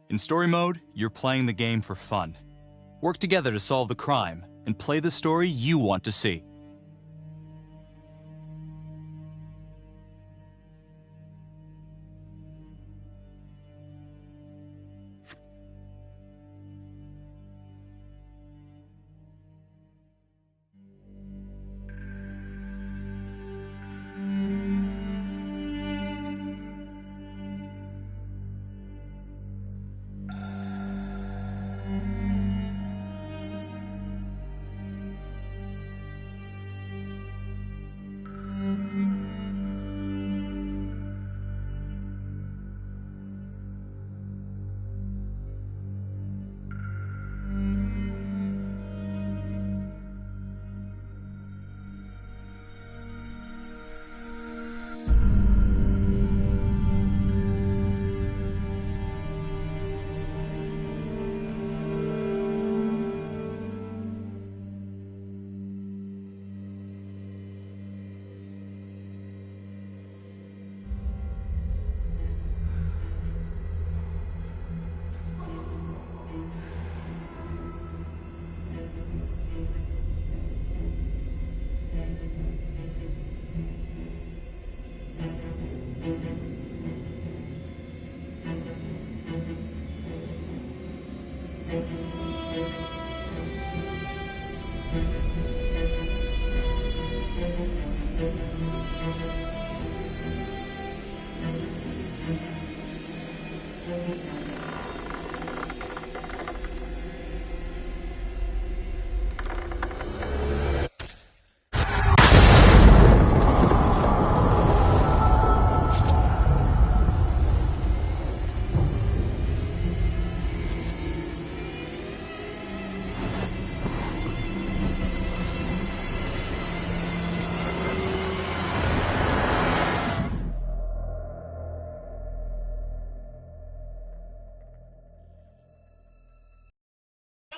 In story mode, you're playing the game for fun. Work together to solve the crime and play the story you want to see.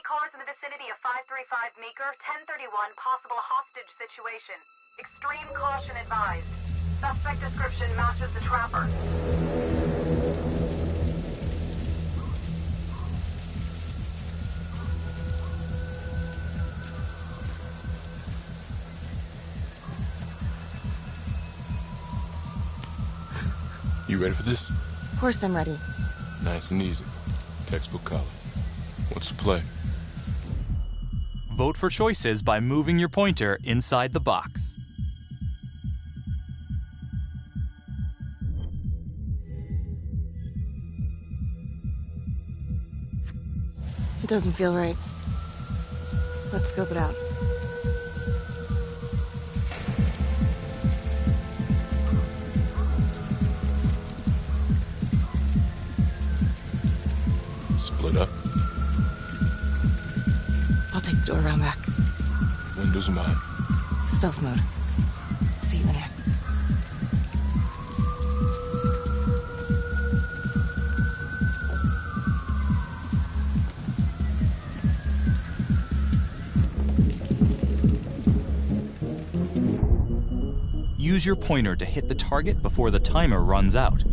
Cars in the vicinity of 535 Meeker, 1031, possible hostage situation. Extreme caution advised. Suspect description matches the trapper. You ready for this? Of course I'm ready. Nice and easy. Textbook color. What's the play? Vote for choices by moving your pointer inside the box. It doesn't feel right. Let's scope it out. Split up. I'll take the door around back. Windows mine. Stealth mode. See you in there. Use your pointer to hit the target before the timer runs out.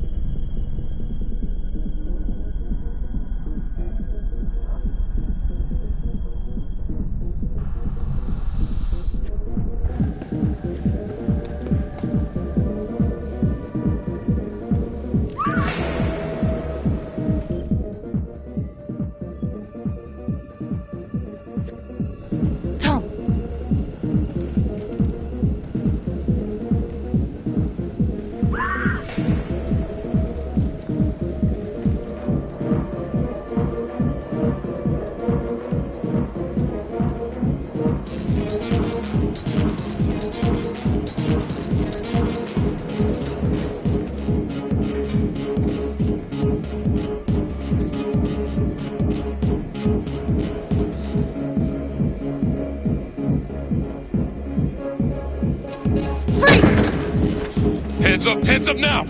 Hands up now!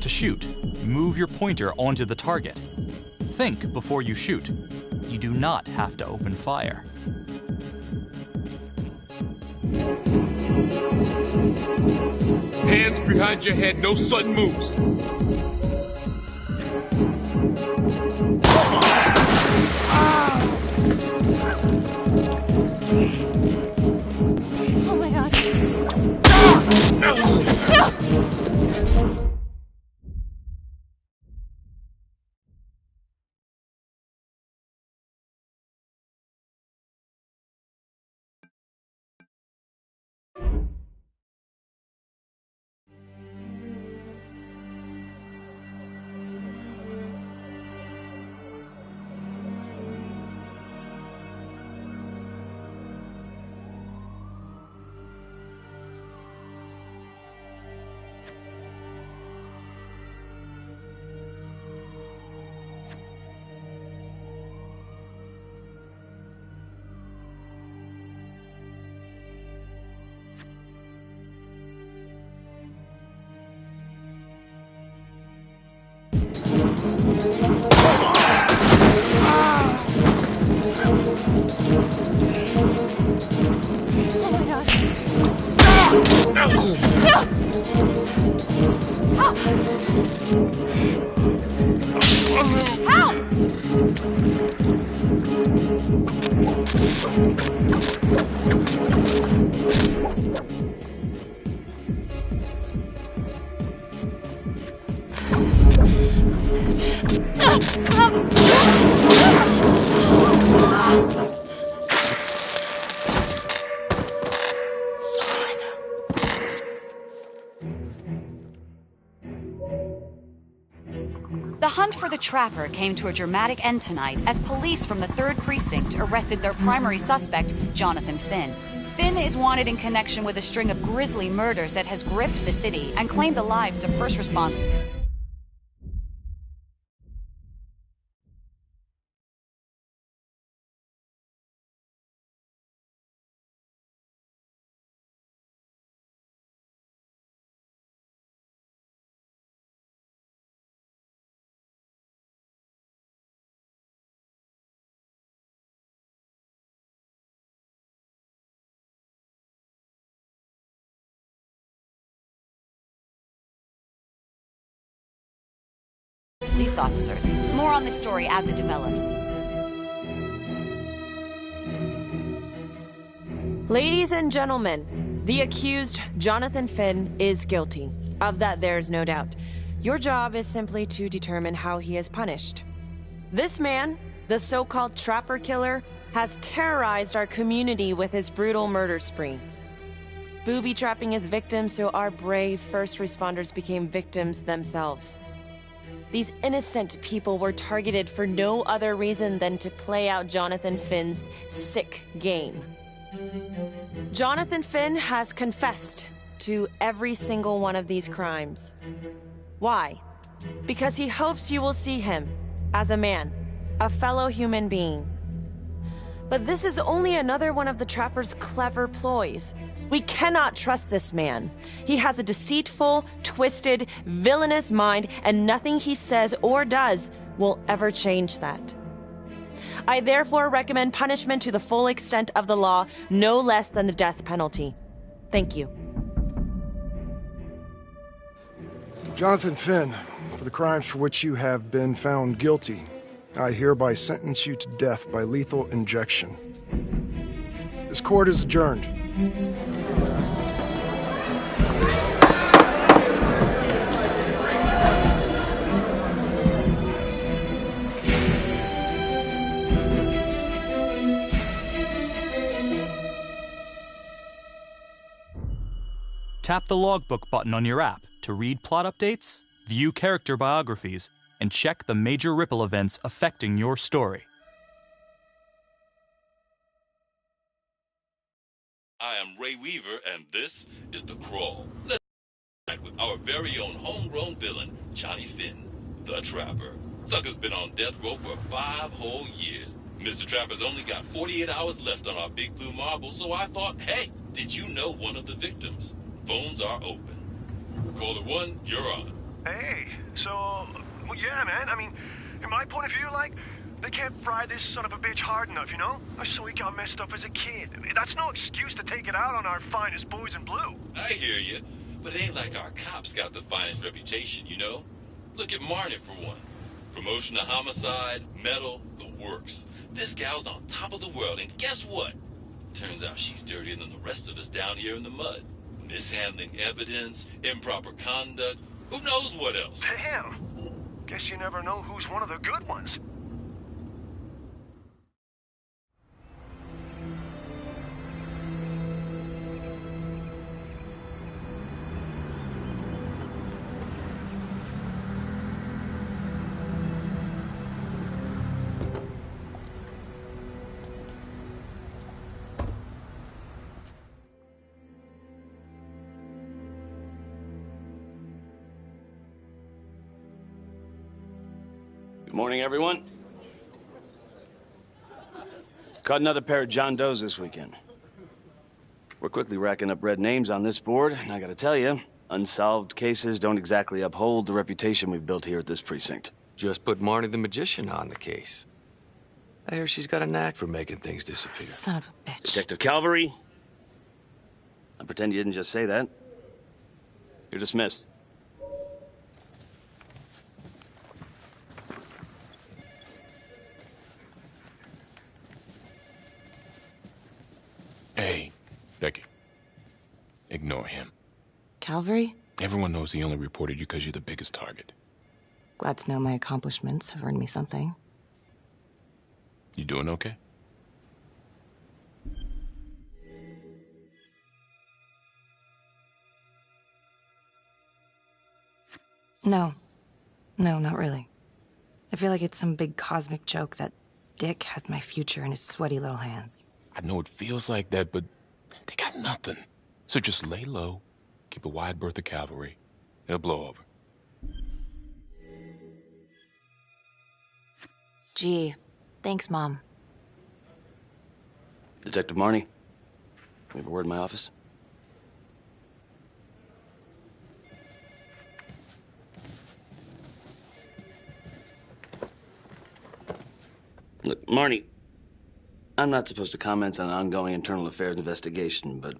To shoot, move your pointer onto the target. Think before you shoot. You do not have to open fire. Hands behind your head, no sudden moves. Help! The hunt for the Trapper came to a dramatic end tonight as police from the 3rd Precinct arrested their primary suspect, Jonathan Finn. Finn is wanted in connection with a string of grisly murders that has gripped the city and claimed the lives of first responders. Police officers. More on this story as it develops. Ladies and gentlemen, the accused, Jonathan Finn, is guilty. Of that, there's no doubt. Your job is simply to determine how he is punished. This man, the so-called Trapper Killer, has terrorized our community with his brutal murder spree. Booby-trapping his victims so our brave first responders became victims themselves. These innocent people were targeted for no other reason than to play out Jonathan Finn's sick game. Jonathan Finn has confessed to every single one of these crimes. Why? Because he hopes you will see him as a man, a fellow human being. But this is only another one of the Trapper's clever ploys. We cannot trust this man. He has a deceitful, twisted, villainous mind, and nothing he says or does will ever change that. I therefore recommend punishment to the full extent of the law, no less than the death penalty. Thank you. Jonathan Finn, for the crimes for which you have been found guilty, I hereby sentence you to death by lethal injection. This court is adjourned. Tap the logbook button on your app to read plot updates, view character biographies, and check the major ripple events affecting your story. I am Ray Weaver, and this is The Crawl. Let's start with our very own homegrown villain, Johnny Finn, the Trapper. Sucker's been on death row for 5 whole years. Mr. Trapper's only got 48 hours left on our big blue marble, so I thought, hey, did you know one of the victims? Phones are open. Caller 1, you're on. Hey, so, well, yeah, man, I mean, in my point of view, like, they can't fry this son of a bitch hard enough, you know? So he got messed up as a kid. That's no excuse to take it out on our finest boys in blue. I hear you, but it ain't like our cops got the finest reputation, you know? Look at Marnie for one. Promotion to homicide, medal, the works. This gal's on top of the world, and guess what? Turns out she's dirtier than the rest of us down here in the mud. Mishandling evidence, improper conduct, who knows what else? Damn. Guess you never know who's one of the good ones. Good morning, everyone. Caught another pair of John Does this weekend. We're quickly racking up red names on this board, and I gotta tell you, unsolved cases don't exactly uphold the reputation we've built here at this precinct. Just put Marnie the Magician on the case. I hear she's got a knack for making things disappear. Son of a bitch. Detective Calvary, I pretend you didn't just say that. You're dismissed. Hey, Becky. Ignore him. Calvary? Everyone knows he only reported you because you're the biggest target. Glad to know my accomplishments have earned me something. You doing okay? No. No, not really. I feel like it's some big cosmic joke that Dick has my future in his sweaty little hands. I know it feels like that, but they got nothing. So just lay low, keep a wide berth of cavalry. It'll blow over. Gee, thanks, Mom. Detective Marnie, we have a word in my office. Look, Marnie, I'm not supposed to comment on an ongoing internal affairs investigation, but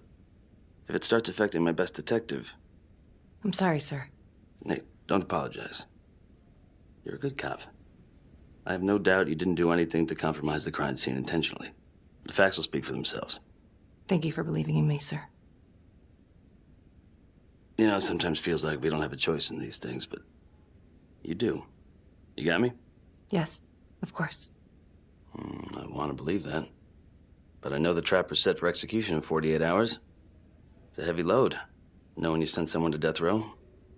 if it starts affecting my best detective... I'm sorry, sir. Hey, don't apologize. You're a good cop. I have no doubt you didn't do anything to compromise the crime scene intentionally. The facts will speak for themselves. Thank you for believing in me, sir. You know, it sometimes feels like we don't have a choice in these things, but you do. You got me? Yes, of course. I want to believe that. But I know the trapper's set for execution in 48 hours. It's a heavy load. Knowing you sent someone to death row,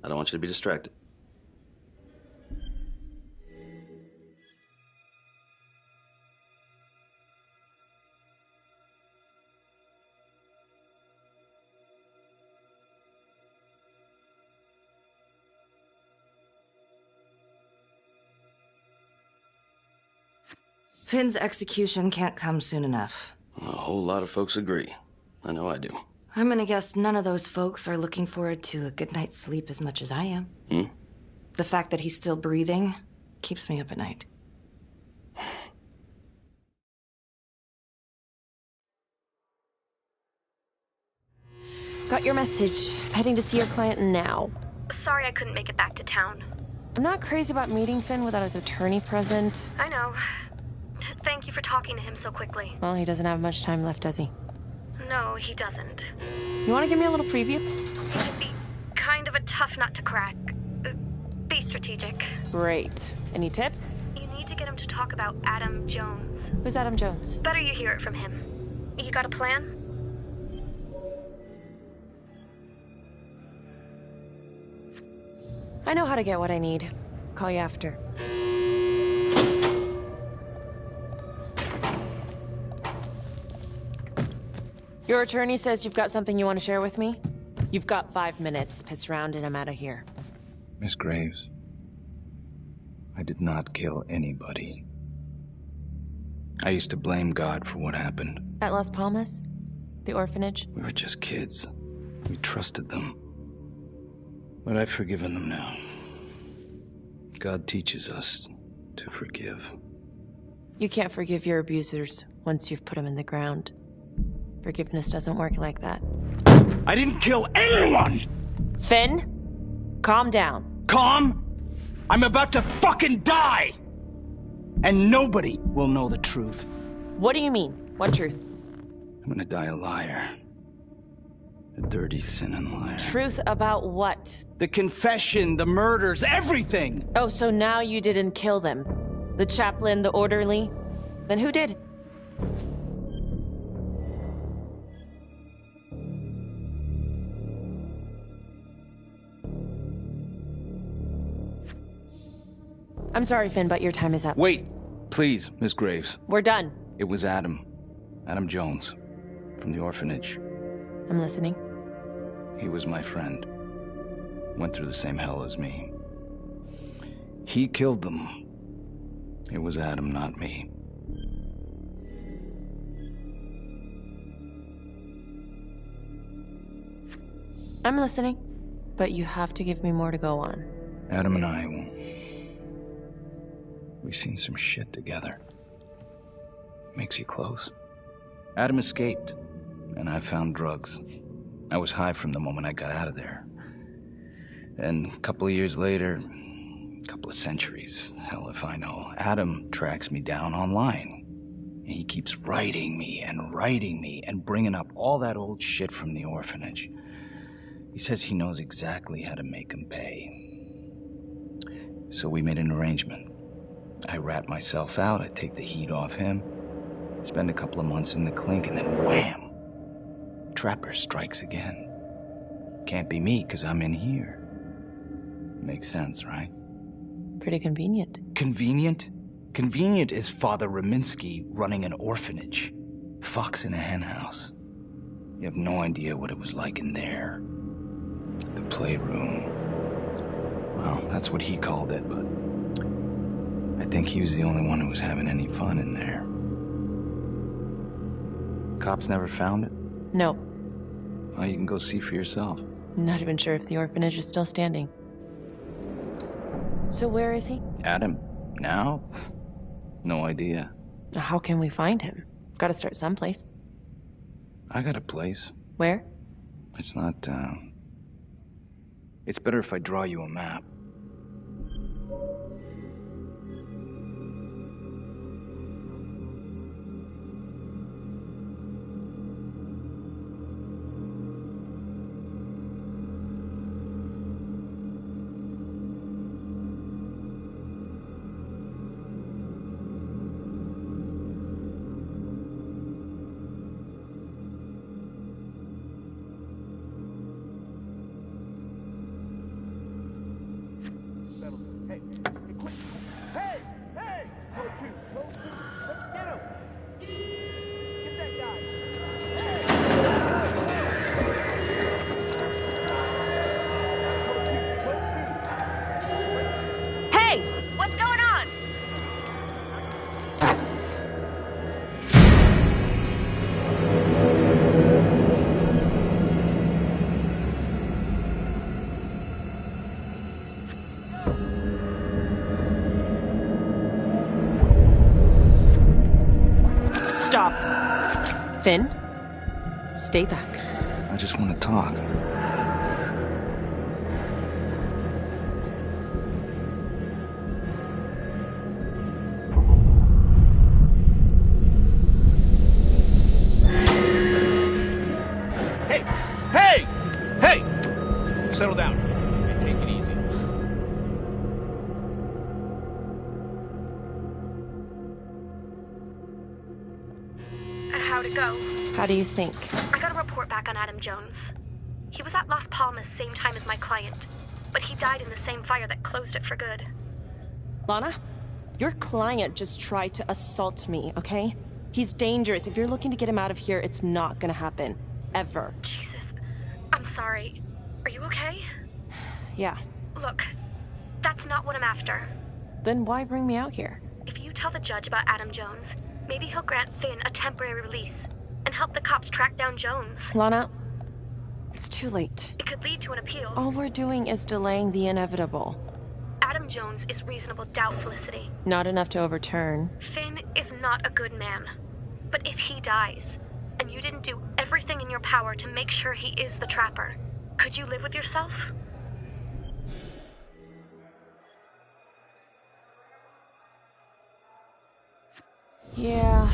I don't want you to be distracted. Finn's execution can't come soon enough. A whole lot of folks agree. I know I do. I'm gonna guess none of those folks are looking forward to a good night's sleep as much as I am. The fact that he's still breathing keeps me up at night. Got your message. Heading to see your client now. Sorry I couldn't make it back to town. I'm not crazy about meeting Finn without his attorney present. I know. Thank you for talking to him so quickly. Well, he doesn't have much time left, does he? No, he doesn't. You want to give me a little preview? It'd be kind of a tough nut to crack. Be strategic. Great. Any tips? You need to get him to talk about Adam Jones. Who's Adam Jones? Better you hear it from him. You got a plan? I know how to get what I need. Call you after. Your attorney says you've got something you want to share with me? You've got 5 minutes. Piss around and I'm out of here. Miss Graves, I did not kill anybody. I used to blame God for what happened. At Las Palmas? The orphanage? We were just kids. We trusted them. But I've forgiven them now. God teaches us to forgive. You can't forgive your abusers once you've put them in the ground. Forgiveness doesn't work like that. I didn't kill anyone! Finn, calm down. Calm? I'm about to fucking die! And nobody will know the truth. What do you mean? What truth? I'm gonna die a liar. A dirty, sinning liar. Truth about what? The confession, the murders, everything! Oh, so now you didn't kill them? The chaplain, the orderly? Then who did? I'm sorry, Finn, but your time is up. Wait, please, Miss Graves. We're done. It was Adam. Adam Jones. From the orphanage. I'm listening. He was my friend. Went through the same hell as me. He killed them. It was Adam, not me. I'm listening, but you have to give me more to go on. Adam and I, we've seen some shit together. Makes you close. Adam escaped, and I found drugs. I was high from the moment I got out of there. And a couple of years later, a couple of centuries, hell if I know, Adam tracks me down online. And he keeps writing me and bringing up all that old shit from the orphanage. He says he knows exactly how to make him pay. So we made an arrangement. I rat myself out, I take the heat off him, spend a couple of months in the clink, and then wham! Trapper strikes again. Can't be me, 'cause I'm in here. Makes sense, right? Pretty convenient. Convenient? Convenient is Father Raminsky running an orphanage. Fox in a henhouse. You have no idea what it was like in there. The playroom. Well, that's what he called it, but I think he was the only one who was having any fun in there. Cops never found it? No. Well, you can go see for yourself. Not even sure if the orphanage is still standing. So where is he? Adam? Now? No idea. How can we find him? Gotta start someplace. I got a place. Where? It's not, It's better if I draw you a map. Stop. Finn, stay back. I just want to talk. Hey! Hey! Hey! Settle down and take it easy. How'd it go? How do you think? I got a report back on Adam Jones. He was at Las Palmas same time as my client, but he died in the same fire that closed it for good. Lana, your client just tried to assault me, okay? He's dangerous. If you're looking to get him out of here, it's not gonna happen. Ever. Jesus. I'm sorry. Are you okay? Yeah. Look, that's not what I'm after. Then why bring me out here? If you tell the judge about Adam Jones, maybe he'll grant Finn a temporary release and help the cops track down Jones. Lana, it's too late. It could lead to an appeal. All we're doing is delaying the inevitable. Adam Jones is reasonable doubt, Felicity. Not enough to overturn. Finn is not a good man. But if he dies, and you didn't do everything in your power to make sure he is the trapper, could you live with yourself? Yeah.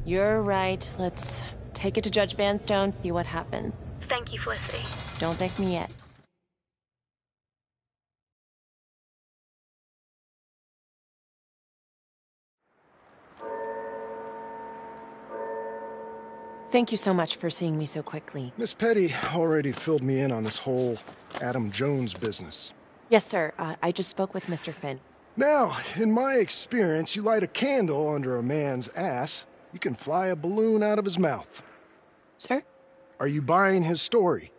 You're right. Let's take it to Judge Vanstone, see what happens. Thank you, Felicity. Don't thank me yet. Thank you so much for seeing me so quickly. Miss Petty already filled me in on this whole Adam Jones business. Yes, sir. I just spoke with Mr. Finn. Now, in my experience, you light a candle under a man's ass, you can fly a balloon out of his mouth. Sir? Are you buying his story?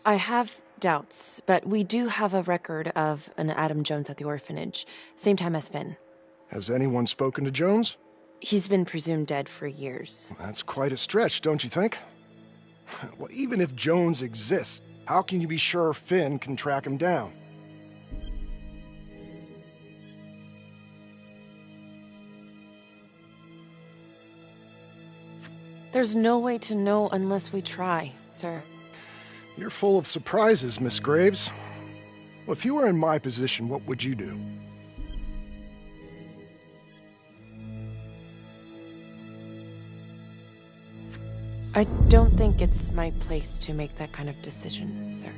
I have doubts, but we do have a record of an Adam Jones at the orphanage, same time as Finn. Has anyone spoken to Jones? He's been presumed dead for years. That's quite a stretch, don't you think? Well, even if Jones exists, how can you be sure Finn can track him down? There's no way to know unless we try, sir. You're full of surprises, Miss Graves. Well, if you were in my position, what would you do? I don't think it's my place to make that kind of decision, sir.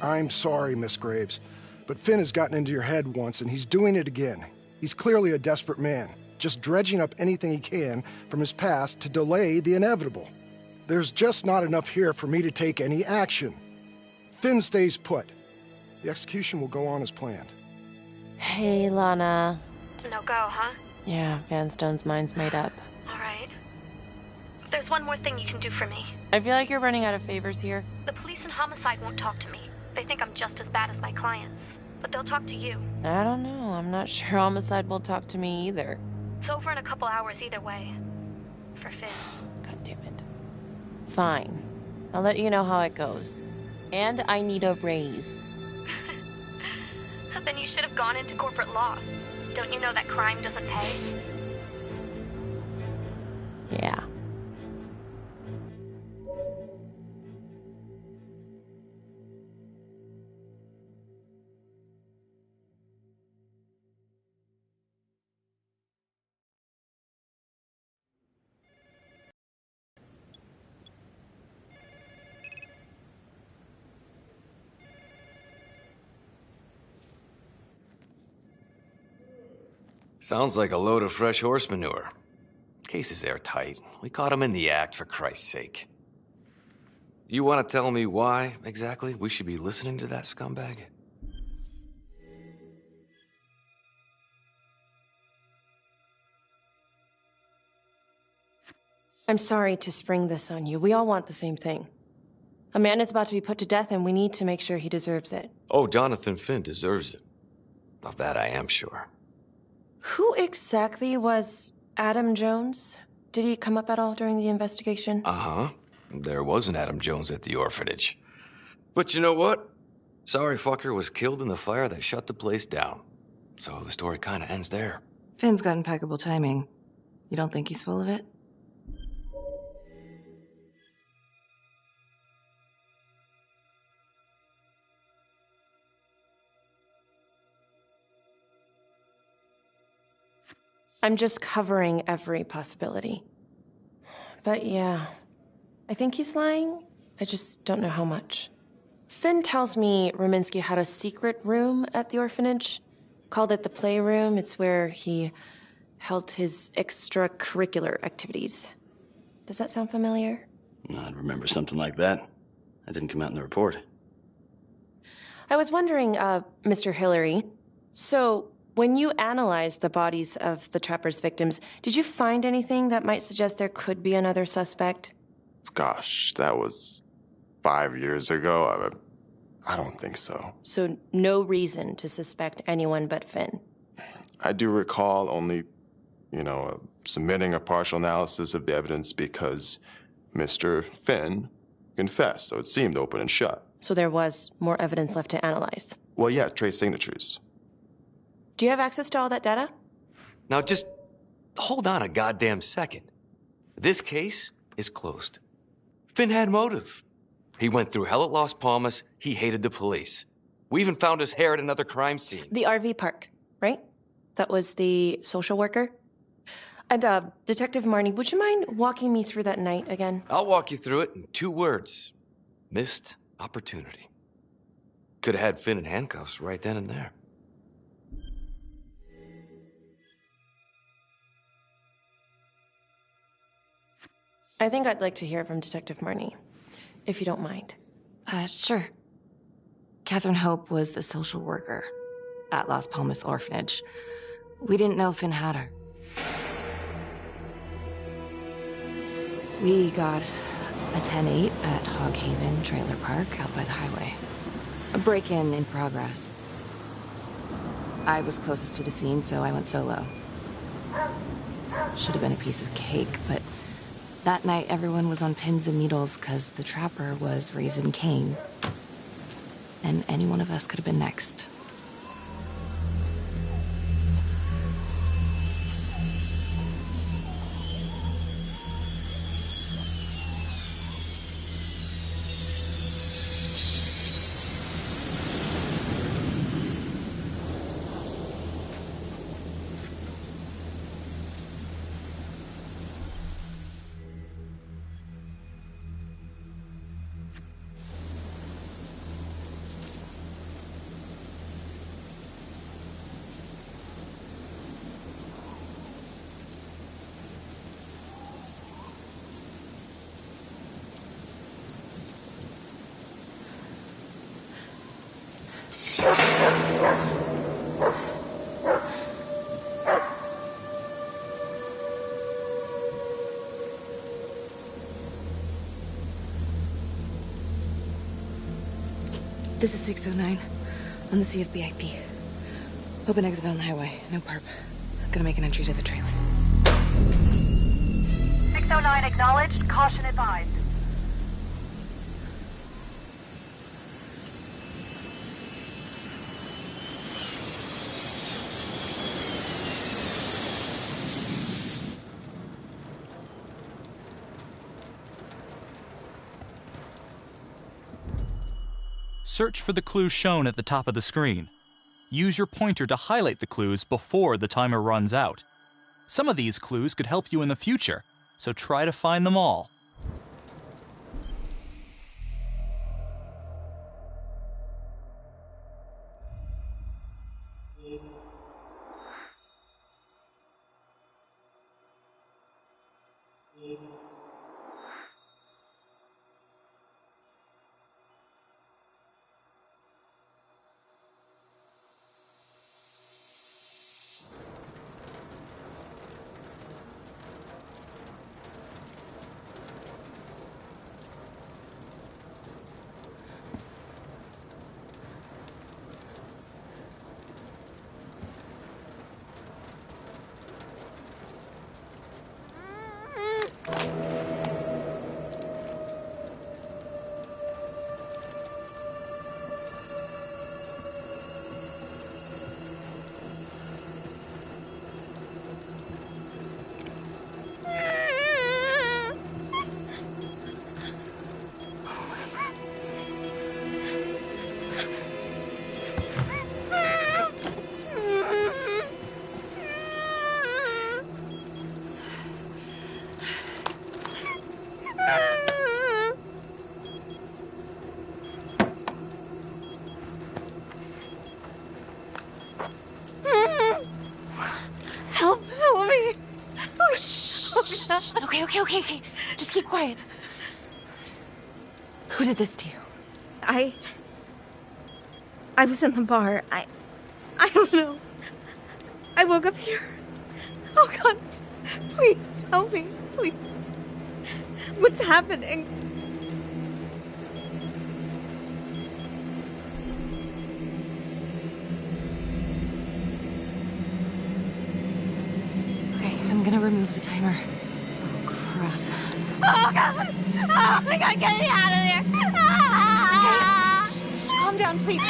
I'm sorry, Miss Graves, but Finn has gotten into your head once, and he's doing it again. He's clearly a desperate man, just dredging up anything he can from his past to delay the inevitable. There's just not enough here for me to take any action. Finn stays put. The execution will go on as planned. Hey, Lana. No go, huh? Yeah, Van Stone's mind's made up. All right. There's one more thing you can do for me. I feel like you're running out of favors here. The police and homicide won't talk to me. They think I'm just as bad as my clients. But they'll talk to you. I don't know. I'm not sure homicide will talk to me either. It's over in a couple hours either way. For Finn. God damn it. Fine. I'll let you know how it goes. And I need a raise. Then you should have gone into corporate law. Don't you know that crime doesn't pay? Yeah. Sounds like a load of fresh horse manure. Case is airtight. We caught him in the act, for Christ's sake. You want to tell me why, exactly, we should be listening to that scumbag? I'm sorry to spring this on you. We all want the same thing. A man is about to be put to death, and we need to make sure he deserves it. Oh, Jonathan Finn deserves it. Of that I am sure. Who exactly was Adam Jones? Did he come up at all during the investigation? Uh-huh. There was an Adam Jones at the orphanage. But you know what? Sorry fucker was killed in the fire that shut the place down. So the story kind of ends there. Finn's got impeccable timing. You don't think he's full of it? I'm just covering every possibility. But yeah, I think he's lying. I just don't know how much. Finn tells me Rominsky had a secret room at the orphanage. Called it the playroom. It's where he held his extracurricular activities. Does that sound familiar? I'd remember something like that. That didn't come out in the report. I was wondering, Mr. Hillary, so when you analyzed the bodies of the Trapper's victims, did you find anything that might suggest there could be another suspect? Gosh, that was 5 years ago. I don't think so. So no reason to suspect anyone but Finn? I do recall only, submitting a partial analysis of the evidence because Mr. Finn confessed, so it seemed open and shut. So there was more evidence left to analyze? Well, yeah, trace signatures. Do you have access to all that data? Now just hold on a goddamn second. This case is closed. Finn had motive. He went through hell at Las Palmas. He hated the police. We even found his hair at another crime scene. The RV park, right? That was the social worker? And, Detective Marnie, would you mind walking me through that night again? I'll walk you through it in 2 words. Missed opportunity. Could have had Finn in handcuffs right then and there. I think I'd like to hear from Detective Marnie, if you don't mind. Sure. Catherine Hope was a social worker at Las Palmas Orphanage. We didn't know Finn had her. We got a 10-8 at Hog Haven Trailer Park out by the highway. A break-in in progress. I was closest to the scene, so I went solo. Should have been a piece of cake, but that night everyone was on pins and needles because the Trapper was raising Cain. And any one of us could have been next. This is 609 on the CFBIP. Open exit on the highway. No perp. Gonna make an entry to the trailer. 609 acknowledged. Caution advised. Search for the clues shown at the top of the screen. Use your pointer to highlight the clues before the timer runs out. Some of these clues could help you in the future, so try to find them all. Help me. Okay. Just keep quiet. Who did this to you? I was in the bar. I don't know. I woke up here. Oh God, please help me, please. What's happening? Okay, I'm gonna remove the timer. Oh, crap. Oh God! Oh my God, get me out of there! Ah! Shh, calm down, please.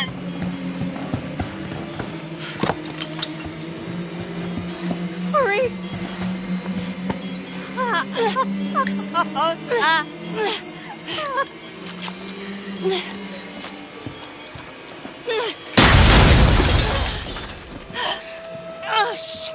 Hurry! Oh, shh.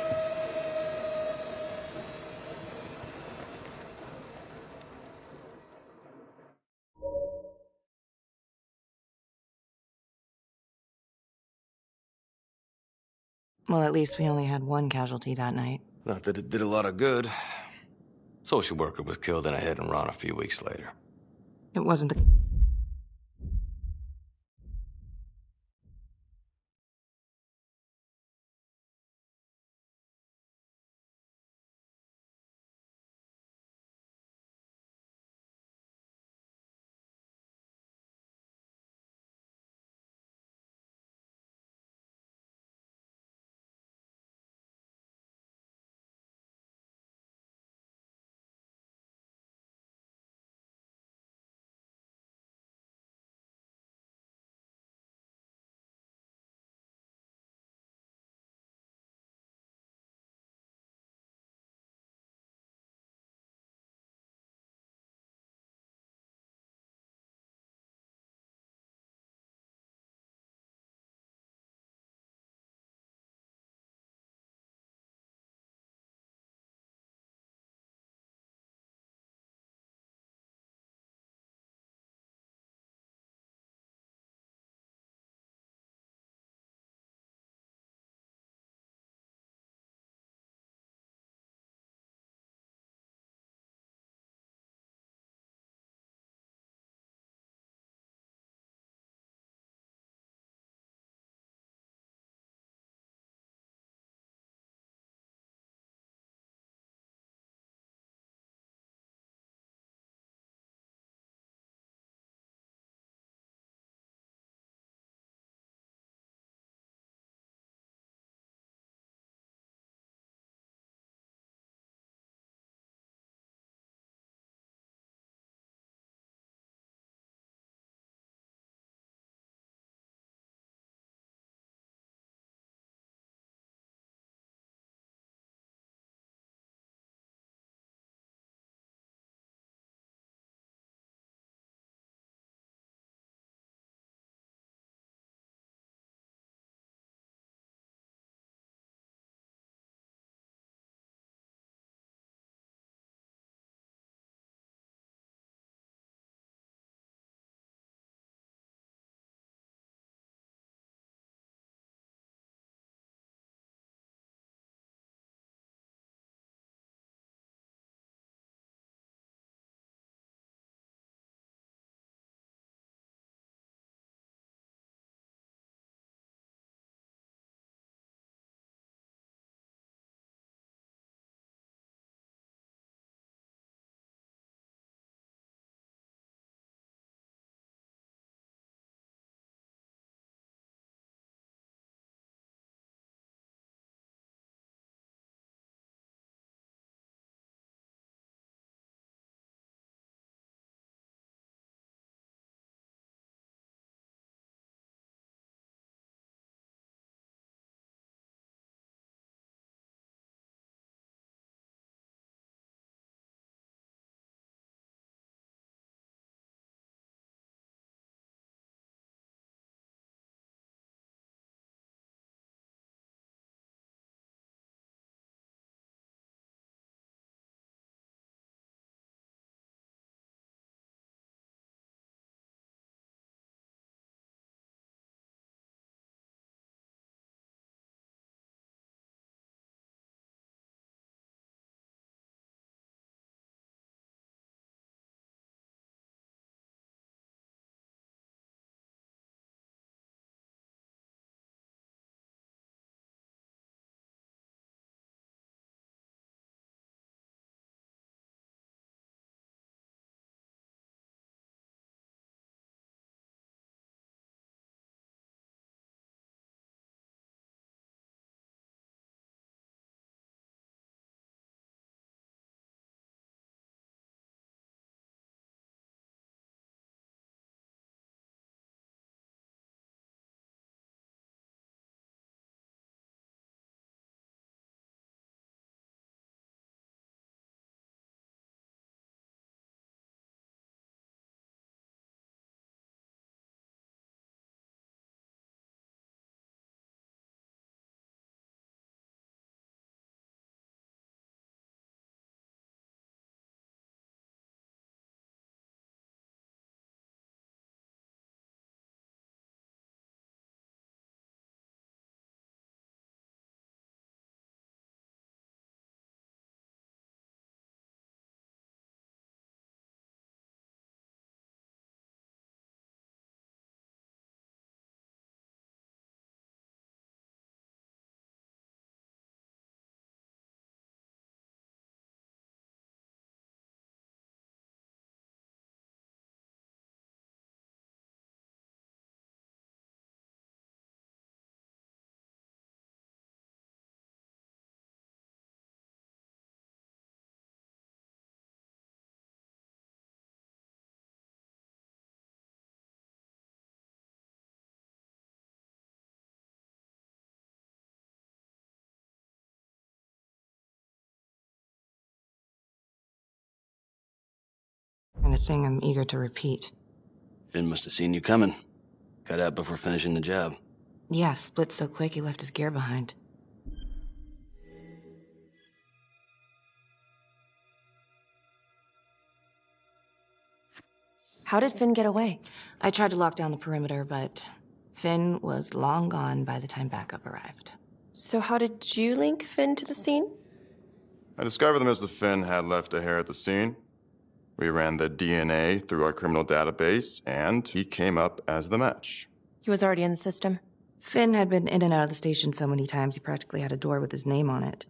Well, at least we only had one casualty that night. Not that it did a lot of good. Social worker was killed in a hit and run a few weeks later. It wasn't the of thing I'm eager to repeat. Finn must have seen you coming. Got out before finishing the job. Yeah, split so quick he left his gear behind. How did Finn get away? I tried to lock down the perimeter, but Finn was long gone by the time backup arrived. So how did you link Finn to the scene? I discovered that Mr. Finn had left a hair at the scene. We ran the DNA through our criminal database, and he came up as the match. He was already in the system. Finn had been in and out of the station so many times he practically had a door with his name on it.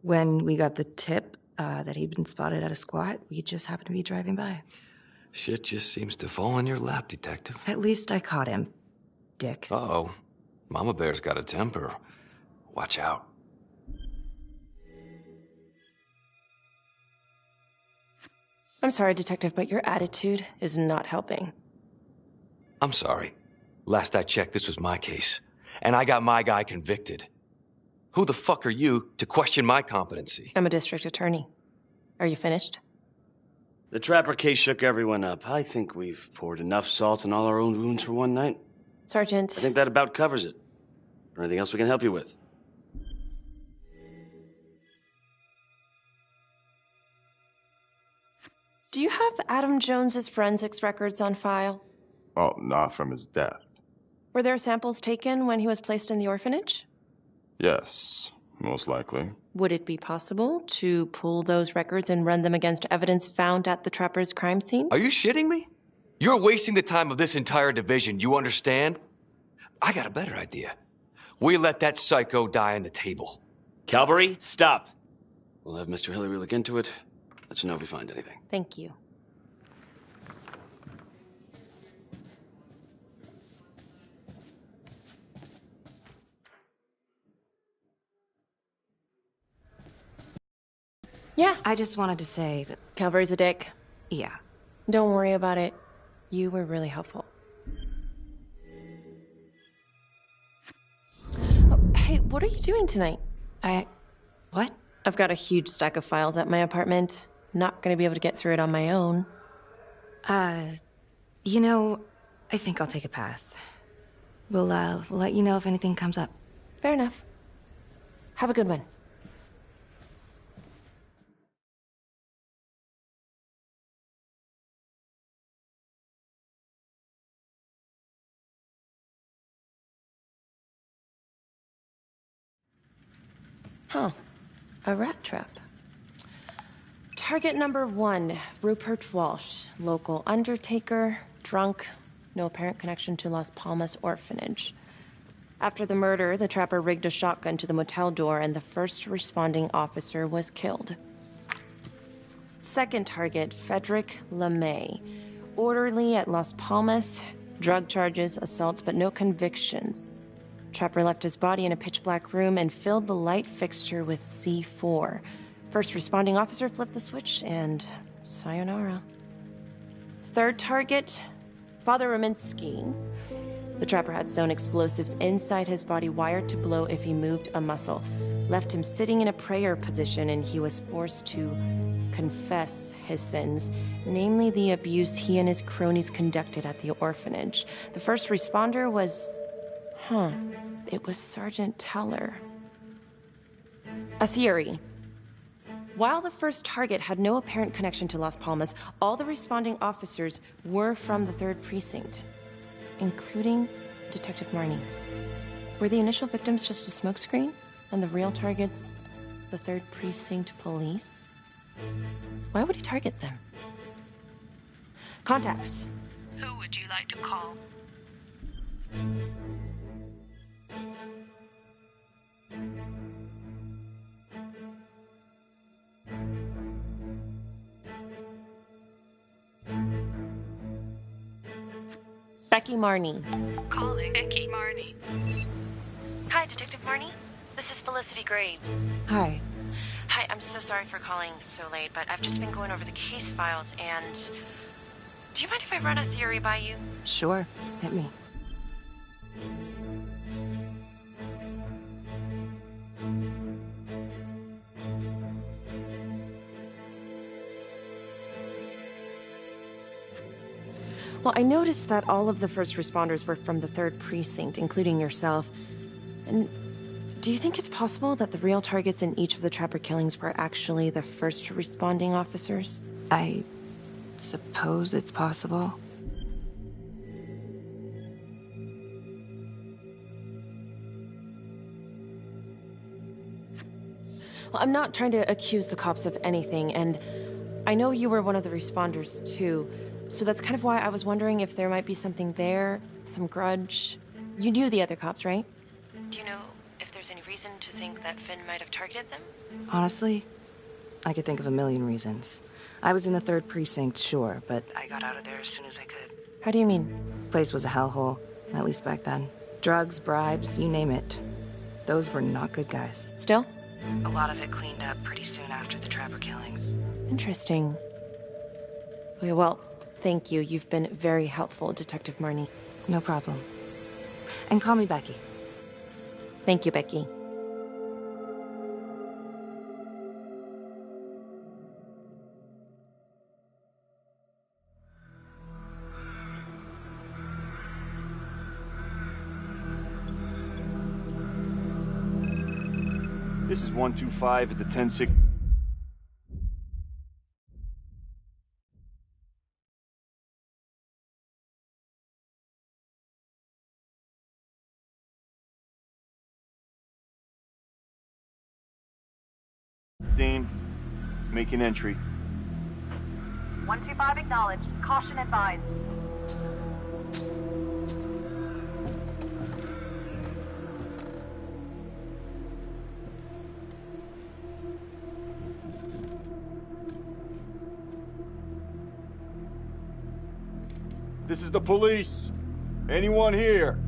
When we got the tip that he'd been spotted at a squat, we just happened to be driving by. Shit just seems to fall in your lap, Detective. At least I caught him, dick. Uh-oh. Mama Bear's got a temper. Watch out. I'm sorry, Detective, but your attitude is not helping. I'm sorry. Last I checked, this was my case. And I got my guy convicted. Who the fuck are you to question my competency? I'm a district attorney. Are you finished? The Trapper case shook everyone up. I think we've poured enough salt on all our own wounds for one night. Sergeant. I think that about covers it. Or anything else we can help you with? Do you have Adam Jones's forensics records on file? Well, not from his death. Were there samples taken when he was placed in the orphanage? Yes, most likely. Would it be possible to pull those records and run them against evidence found at the Trapper's crime scene? Are you shitting me? You're wasting the time of this entire division, you understand? I got a better idea. We let that psycho die on the table. Calvary, stop. We'll have Mr. Hillary look into it. Let you know if we find anything. Thank you. Yeah. I just wanted to say that... Calvary's a dick. Yeah. Don't worry about it. You were really helpful. Oh, hey, what are you doing tonight? What? I've got a huge stack of files at my apartment. Not gonna be able to get through it on my own. You know, I think I'll take a pass. We'll let you know if anything comes up. Fair enough. Have a good one. Huh. A rat trap. Target number 1, Rupert Walsh, local undertaker, drunk, no apparent connection to Las Palmas orphanage. After the murder, the Trapper rigged a shotgun to the motel door and the first responding officer was killed. Second target, Frederick LeMay, orderly at Las Palmas, drug charges, assaults, but no convictions. Trapper left his body in a pitch-black room and filled the light fixture with C4. First responding officer flipped the switch, and sayonara. Third target, Father Rominsky. The Trapper had sewn explosives inside his body, wired to blow if he moved a muscle. Left him sitting in a prayer position, and he was forced to confess his sins, namely the abuse he and his cronies conducted at the orphanage. The first responder was... it was Sergeant Teller. A theory. While the first target had no apparent connection to Las Palmas, all the responding officers were from the 3rd Precinct, including Detective Marnie. Were the initial victims just a smokescreen, and the real targets the 3rd Precinct police? Why would he target them? Contacts. Who would you like to call? Becky Marnie. Calling Becky Marnie. Hi, Detective Marnie. This is Felicity Graves. Hi. Hi, I'm so sorry for calling so late, but I've just been going over the case files and... Do you mind if I run a theory by you? Sure. Hit me. Well, I noticed that all of the first responders were from the 3rd Precinct, including yourself. And do you think it's possible that the real targets in each of the Trapper killings were actually the first responding officers? I suppose it's possible. Well, I'm not trying to accuse the cops of anything, and I know you were one of the responders too, so that's kind of why I was wondering if there might be something there, some grudge. You knew the other cops, right? Do you know if there's any reason to think that Finn might have targeted them? Honestly, I could think of a million reasons. I was in the 3rd Precinct, sure, but I got out of there as soon as I could. How do you mean? Place was a hellhole, at least back then. Drugs, bribes, you name it. Those were not good guys. Still? A lot of it cleaned up pretty soon after the Trapper killings. Interesting. Okay, well, thank you. You've been very helpful, Detective Marnie. No problem. And call me Becky. Thank you, Becky. This is 125 at the 10-6. Making entry. 125 acknowledged. Caution advised. This is the police. Anyone here?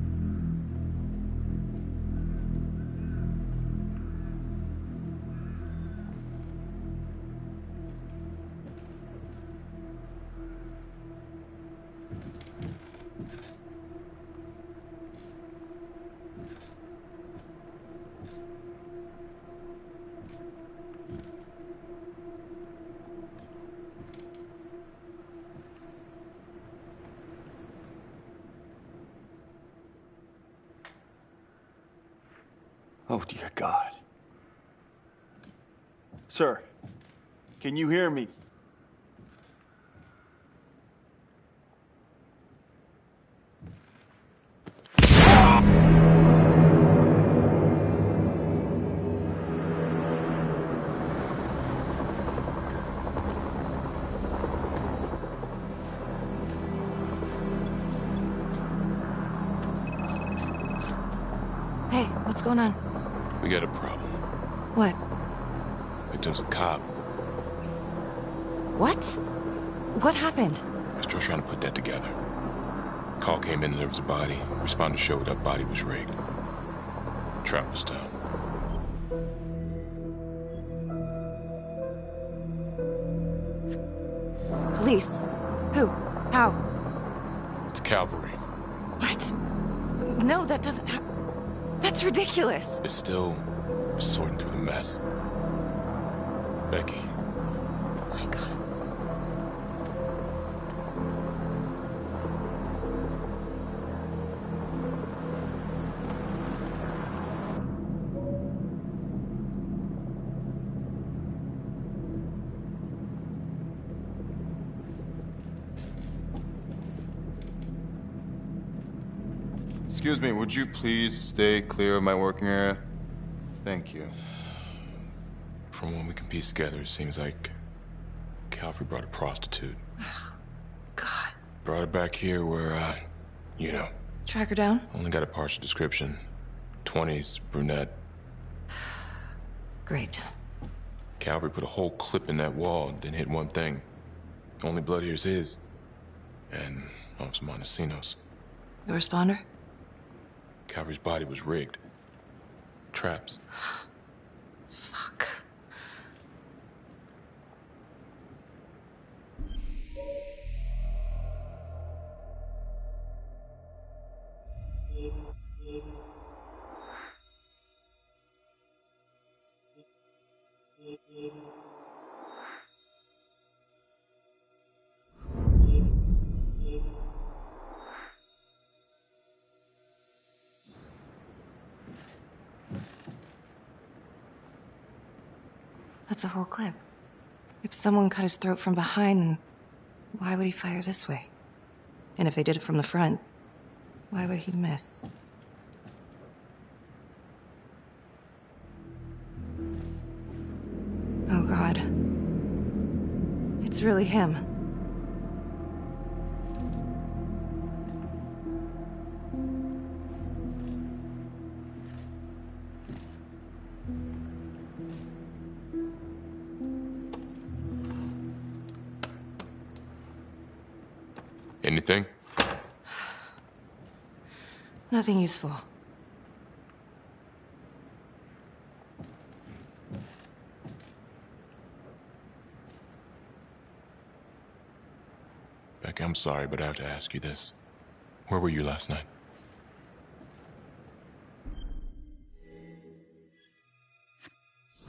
Oh, dear God. Sir, can you hear me? Hey, what's going on? We got a problem. What? Victim's a cop. What? What happened? I'm still trying to put that together. Call came in and there was a body. Responder showed up, body was rigged. Trap was down. Police? Who? How? It's cavalry. What? No, that doesn't That's ridiculous. It's still sorting through the mess. Becky. Oh my God. Excuse me, would you please stay clear of my working area? Thank you. From what we can piece together, it seems like Calvary brought a prostitute. God. Brought her back here where, you know. Track her down? Only got a partial description. 20s, brunette. Great. Calvary put a whole clip in that wall, didn't hit one thing. Only blood here's his. And Officer Montesinos. The responder? Calvary's body was rigged. Traps. Fuck. That's a whole clip. If someone cut his throat from behind, then why would he fire this way? And if they did it from the front, why would he miss? Oh, God. It's really him. Anything? Nothing useful. Becky, I'm sorry, but I have to ask you this. Where were you last night?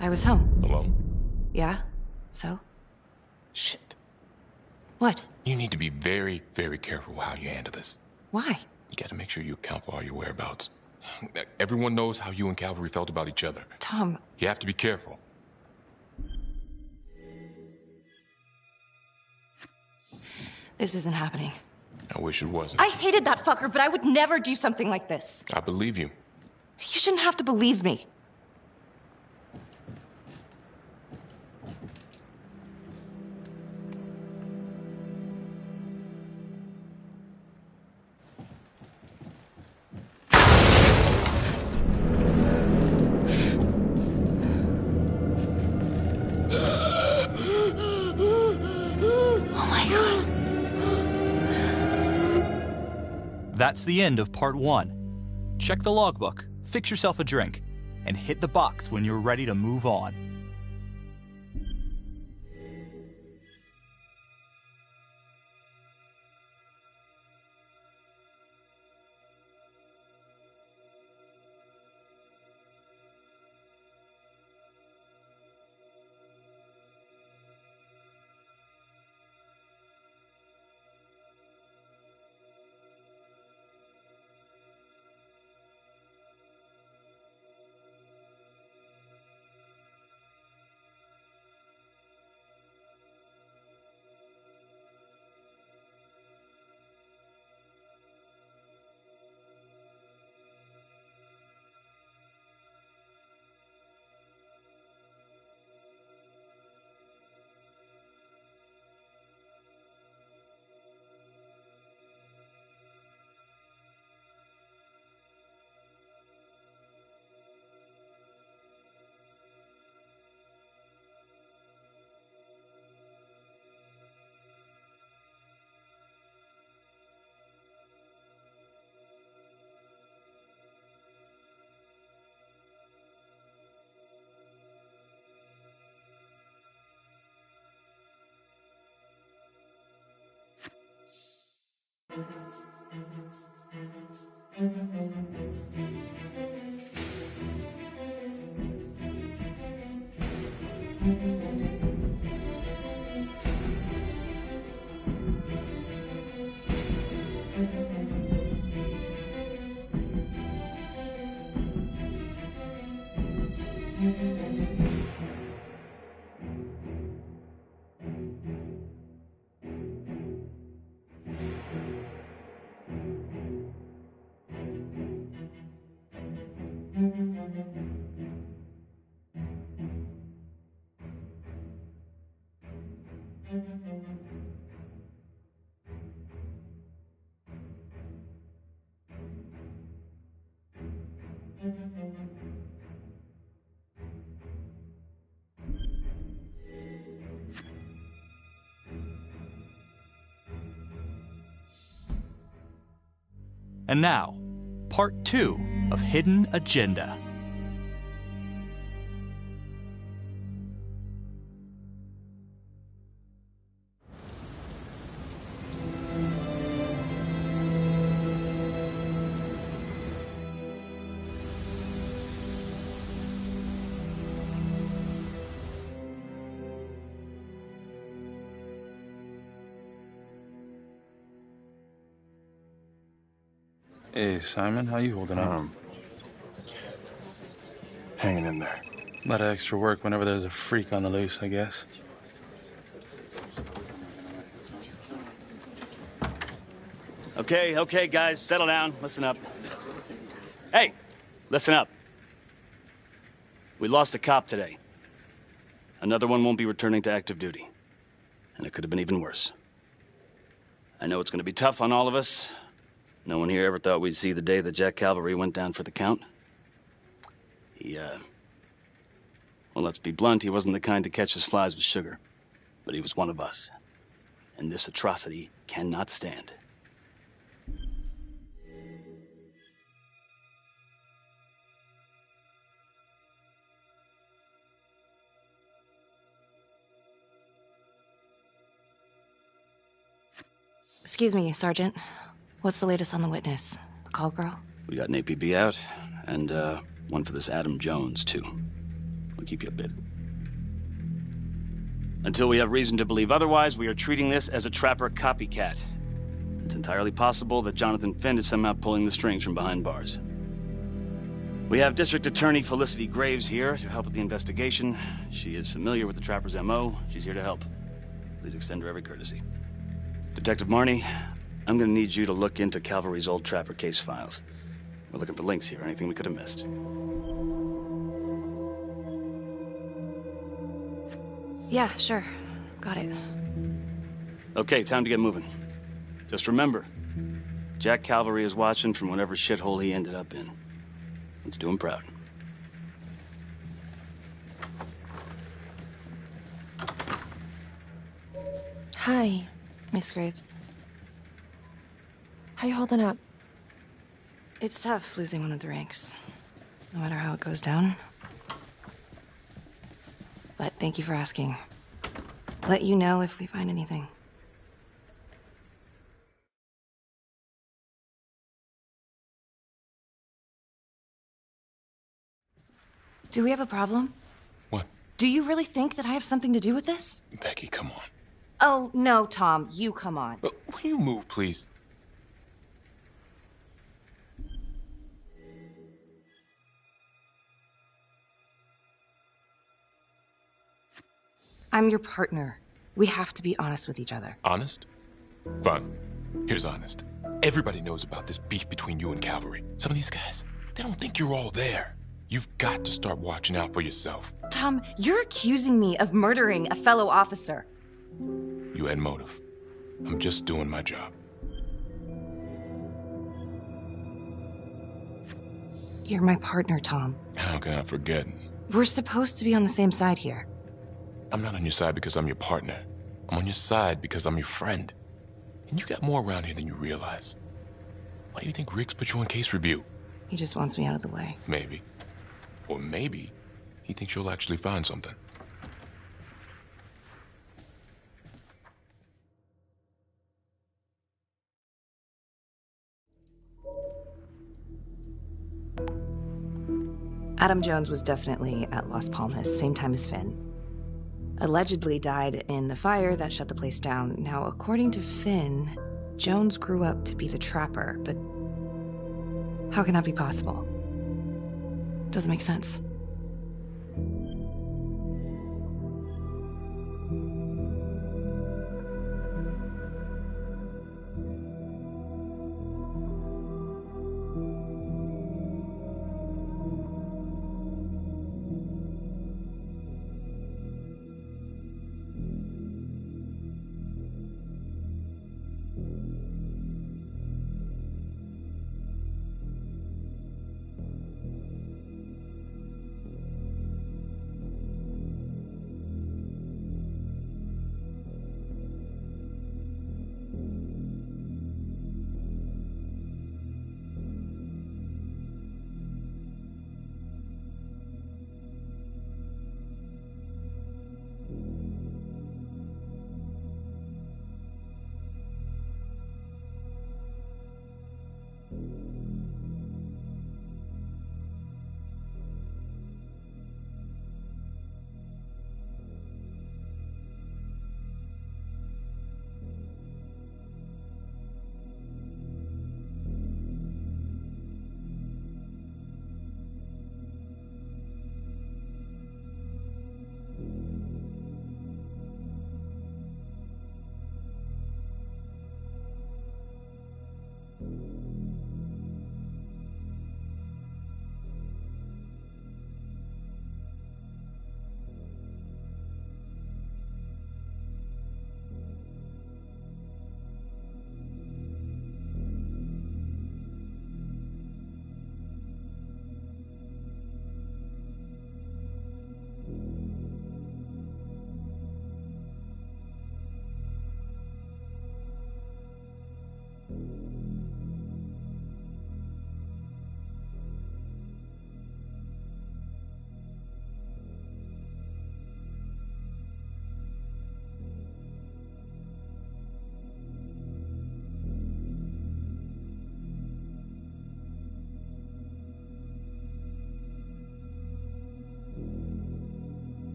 I was home. Alone? Yeah? So? Shit. What? You need to be very, very careful how you handle this. Why? You gotta make sure you account for all your whereabouts. Everyone knows how you and Calvary felt about each other. Tom. You have to be careful. This isn't happening. I wish it wasn't. I hated that fucker, but I would never do something like this. I believe you. You shouldn't have to believe me. That's the end of part 1. Check the logbook, fix yourself a drink, and hit the box when you're ready to move on. And now, part 2 of Hidden Agenda. Hey, Simon, how you holding up? Hanging in there. A lot of extra work whenever there's a freak on the loose, I guess. Okay, guys, settle down. Listen up. Hey, listen up. We lost a cop today. Another one won't be returning to active duty. And it could have been even worse. I know it's going to be tough on all of us. No one here ever thought we'd see the day that Jack Calvary went down for the count. Well, let's be blunt, he wasn't the kind to catch his flies with sugar. But he was one of us. And this atrocity cannot stand. Excuse me, Sergeant. What's the latest on the witness? The call girl? We got an APB out, and one for this Adam Jones, too. We'll keep you updated. Until we have reason to believe otherwise, we are treating this as a trapper copycat. It's entirely possible that Jonathan Finn is somehow pulling the strings from behind bars. We have District Attorney Felicity Graves here to help with the investigation. She is familiar with the trapper's MO. She's here to help. Please extend her every courtesy. Detective Marnie, I'm gonna need you to look into Calvary's old trapper case files. We're looking for links here, anything we could have missed. Yeah, sure. Got it. Okay, time to get moving. Just remember, Jack Calvary is watching from whatever shithole he ended up in. Let's do him proud. Hi. Miss Graves. How you holding up? It's tough losing one of the ranks. No matter how it goes down. But thank you for asking. Let you know if we find anything. Do we have a problem? What? Do you really think that I have something to do with this? Becky, come on. Oh, no, Tom. You come on. Will you move, please? I'm your partner. We have to be honest with each other. Honest? Fine. Here's honest. Everybody knows about this beef between you and Calvary. Some of these guys, they don't think you're all there. You've got to start watching out for yourself. Tom, you're accusing me of murdering a fellow officer. You had motive. I'm just doing my job. You're my partner, Tom. How can I forget? We're supposed to be on the same side here. I'm not on your side because I'm your partner. I'm on your side because I'm your friend. And you got more around here than you realize. Why do you think Riggs put you on case review? He just wants me out of the way. Maybe. Or maybe he thinks you'll actually find something. Adam Jones was definitely at Las Palmas, same time as Finn. Allegedly died in the fire that shut the place down. Now, according to Finn, Jones grew up to be the trapper, but how can that be possible? Doesn't make sense.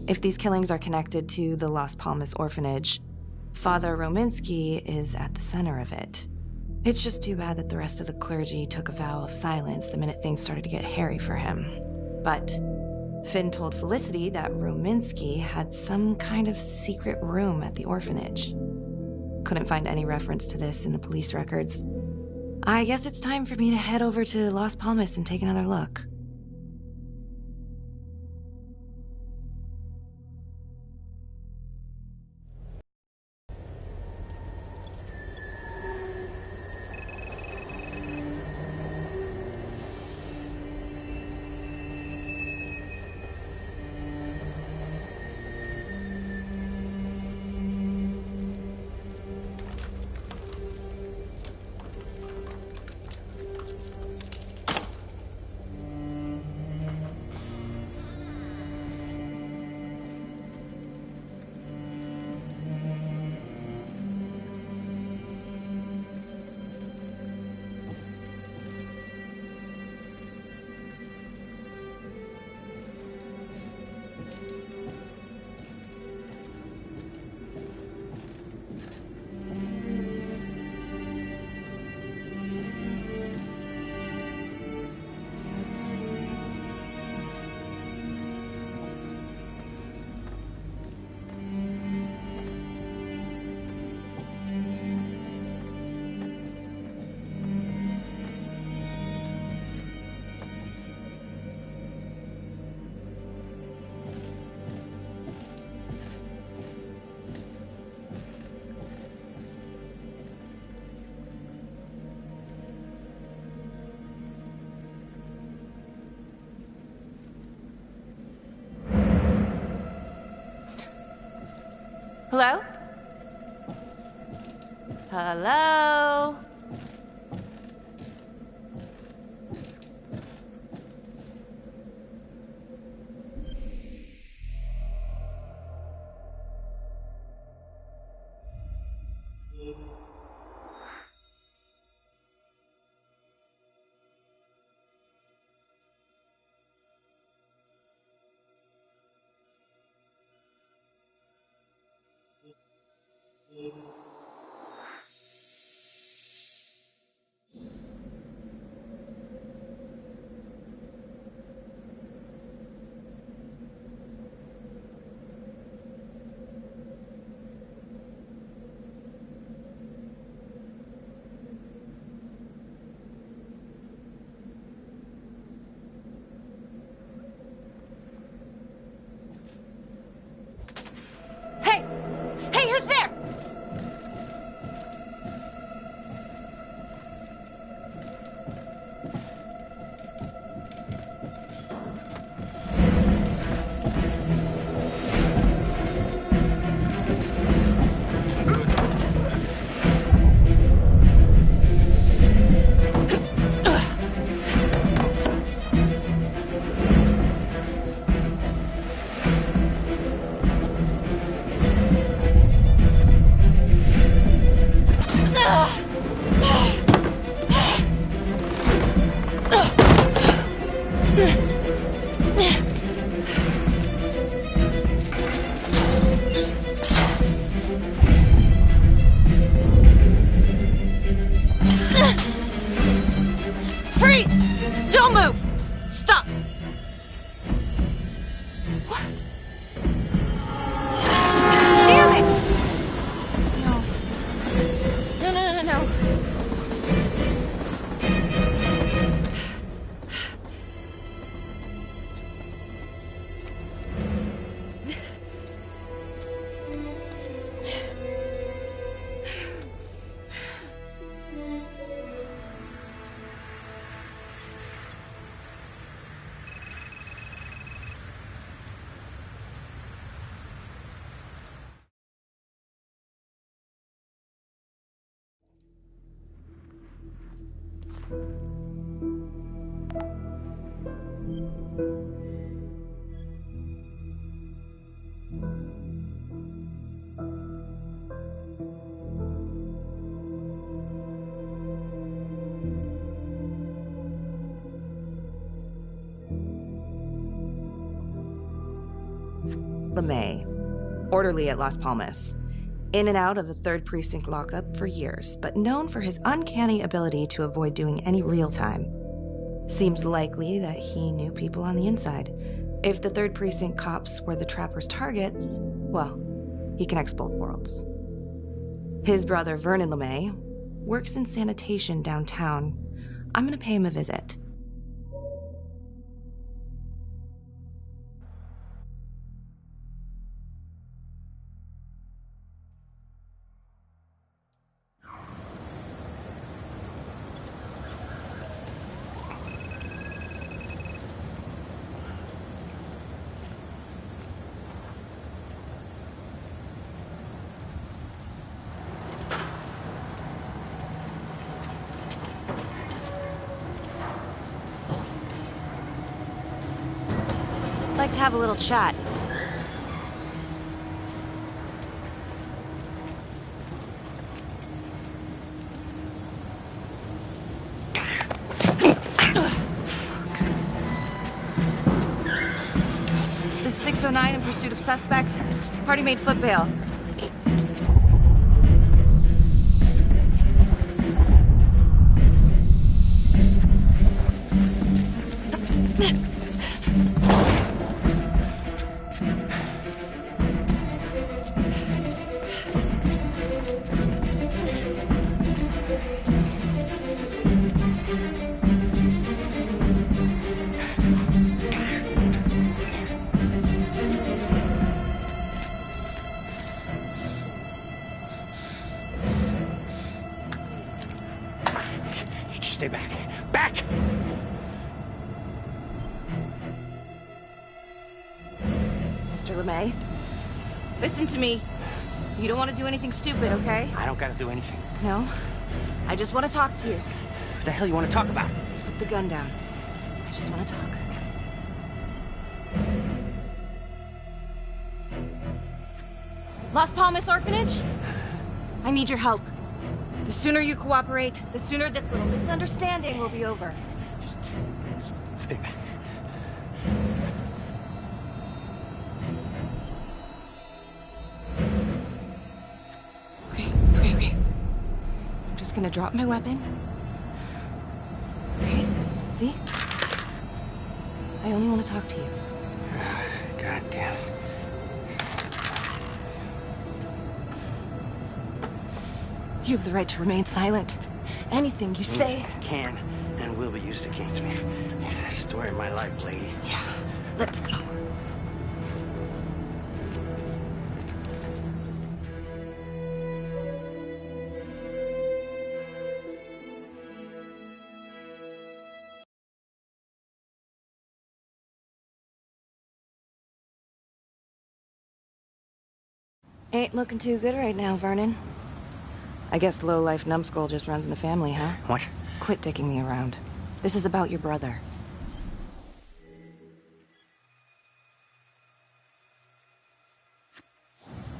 If these killings are connected to the Las Palmas orphanage, Father Rominsky is at the center of it. It's just too bad that the rest of the clergy took a vow of silence the minute things started to get hairy for him. But Finn told Felicity that Rominsky had some kind of secret room at the orphanage. Couldn't find any reference to this in the police records. I guess it's time for me to head over to Las Palmas and take another look. Hello? Hello? Hey! Hey, who's there? LeMay, orderly at Las Palmas. In and out of the 3rd Precinct lockup for years, but known for his uncanny ability to avoid doing any real time. Seems likely that he knew people on the inside. If the 3rd Precinct cops were the Trapper's targets, well, he connects both worlds. His brother, Vernon LeMay, works in sanitation downtown. I'm gonna pay him a visit. Like to have a little chat. This is 609 in pursuit of suspect. Party made foot bail. Stay back. Back! Mr. LeMay, listen to me. You don't want to do anything stupid, okay? I don't gotta do anything. No? I just want to talk to you. What the hell you want to talk about? Put the gun down. I just want to talk. Las Palmas Orphanage? I need your help. The sooner you cooperate, the sooner this little misunderstanding will be over. Just stay back. Okay. I'm just gonna drop my weapon. Okay, see? I only want to talk to you. God damn it. You have the right to remain silent. Anything you say... Can and will be used against me. Story of my life, lady. Yeah, let's go. Ain't looking too good right now, Vernon. I guess low-life numbskull just runs in the family, huh? What? Quit dicking me around. This is about your brother.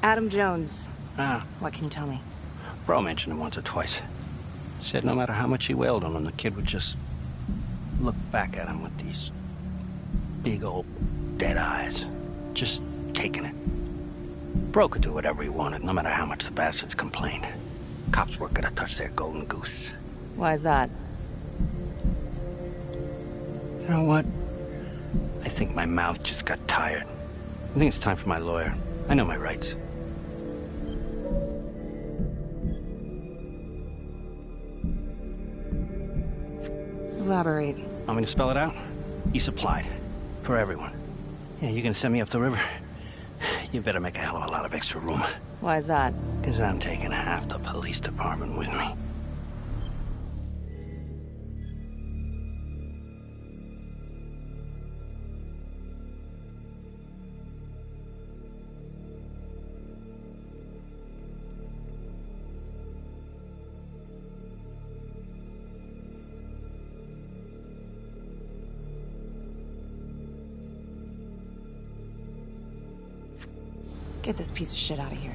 Adam Jones. What can you tell me? Bro mentioned him once or twice. Said no matter how much he wailed on him, the kid would just look back at him with these big old dead eyes. Just taking it. Bro could do whatever he wanted, no matter how much the bastards complained. Cops weren't gonna touch their golden goose. Why is that? You know what? I think my mouth just got tired. I think it's time for my lawyer. I know my rights. Elaborate. Want me to spell it out? He supplied. For everyone. Yeah, you're gonna send me up the river? You better make a hell of a lot of extra room. Why is that? Because I'm taking half the police department with me. Get this piece of shit out of here.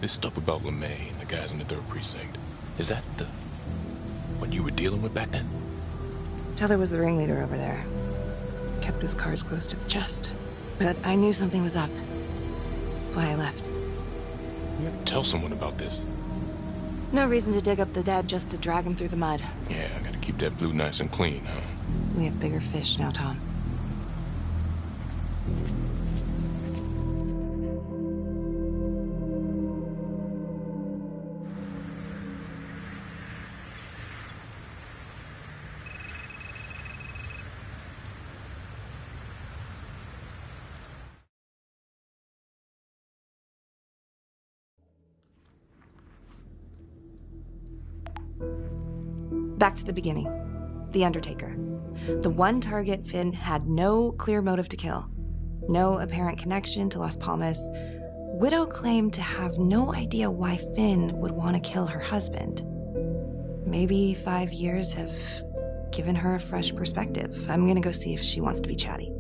This stuff about LeMay and the guys in the 3rd Precinct, is that what you were dealing with back then? Teller was the ringleader over there. Kept his cards close to the chest. But I knew something was up. That's why I left. You have to tell someone about this. No reason to dig up the dead just to drag him through the mud. Yeah, I gotta keep that blue nice and clean, huh? We have bigger fish now, Tom. Back to the beginning. The Undertaker. The one target Finn had no clear motive to kill. No apparent connection to Las Palmas. Widow claimed to have no idea why Finn would want to kill her husband. Maybe 5 years have given her a fresh perspective. I'm gonna go see if she wants to be chatty.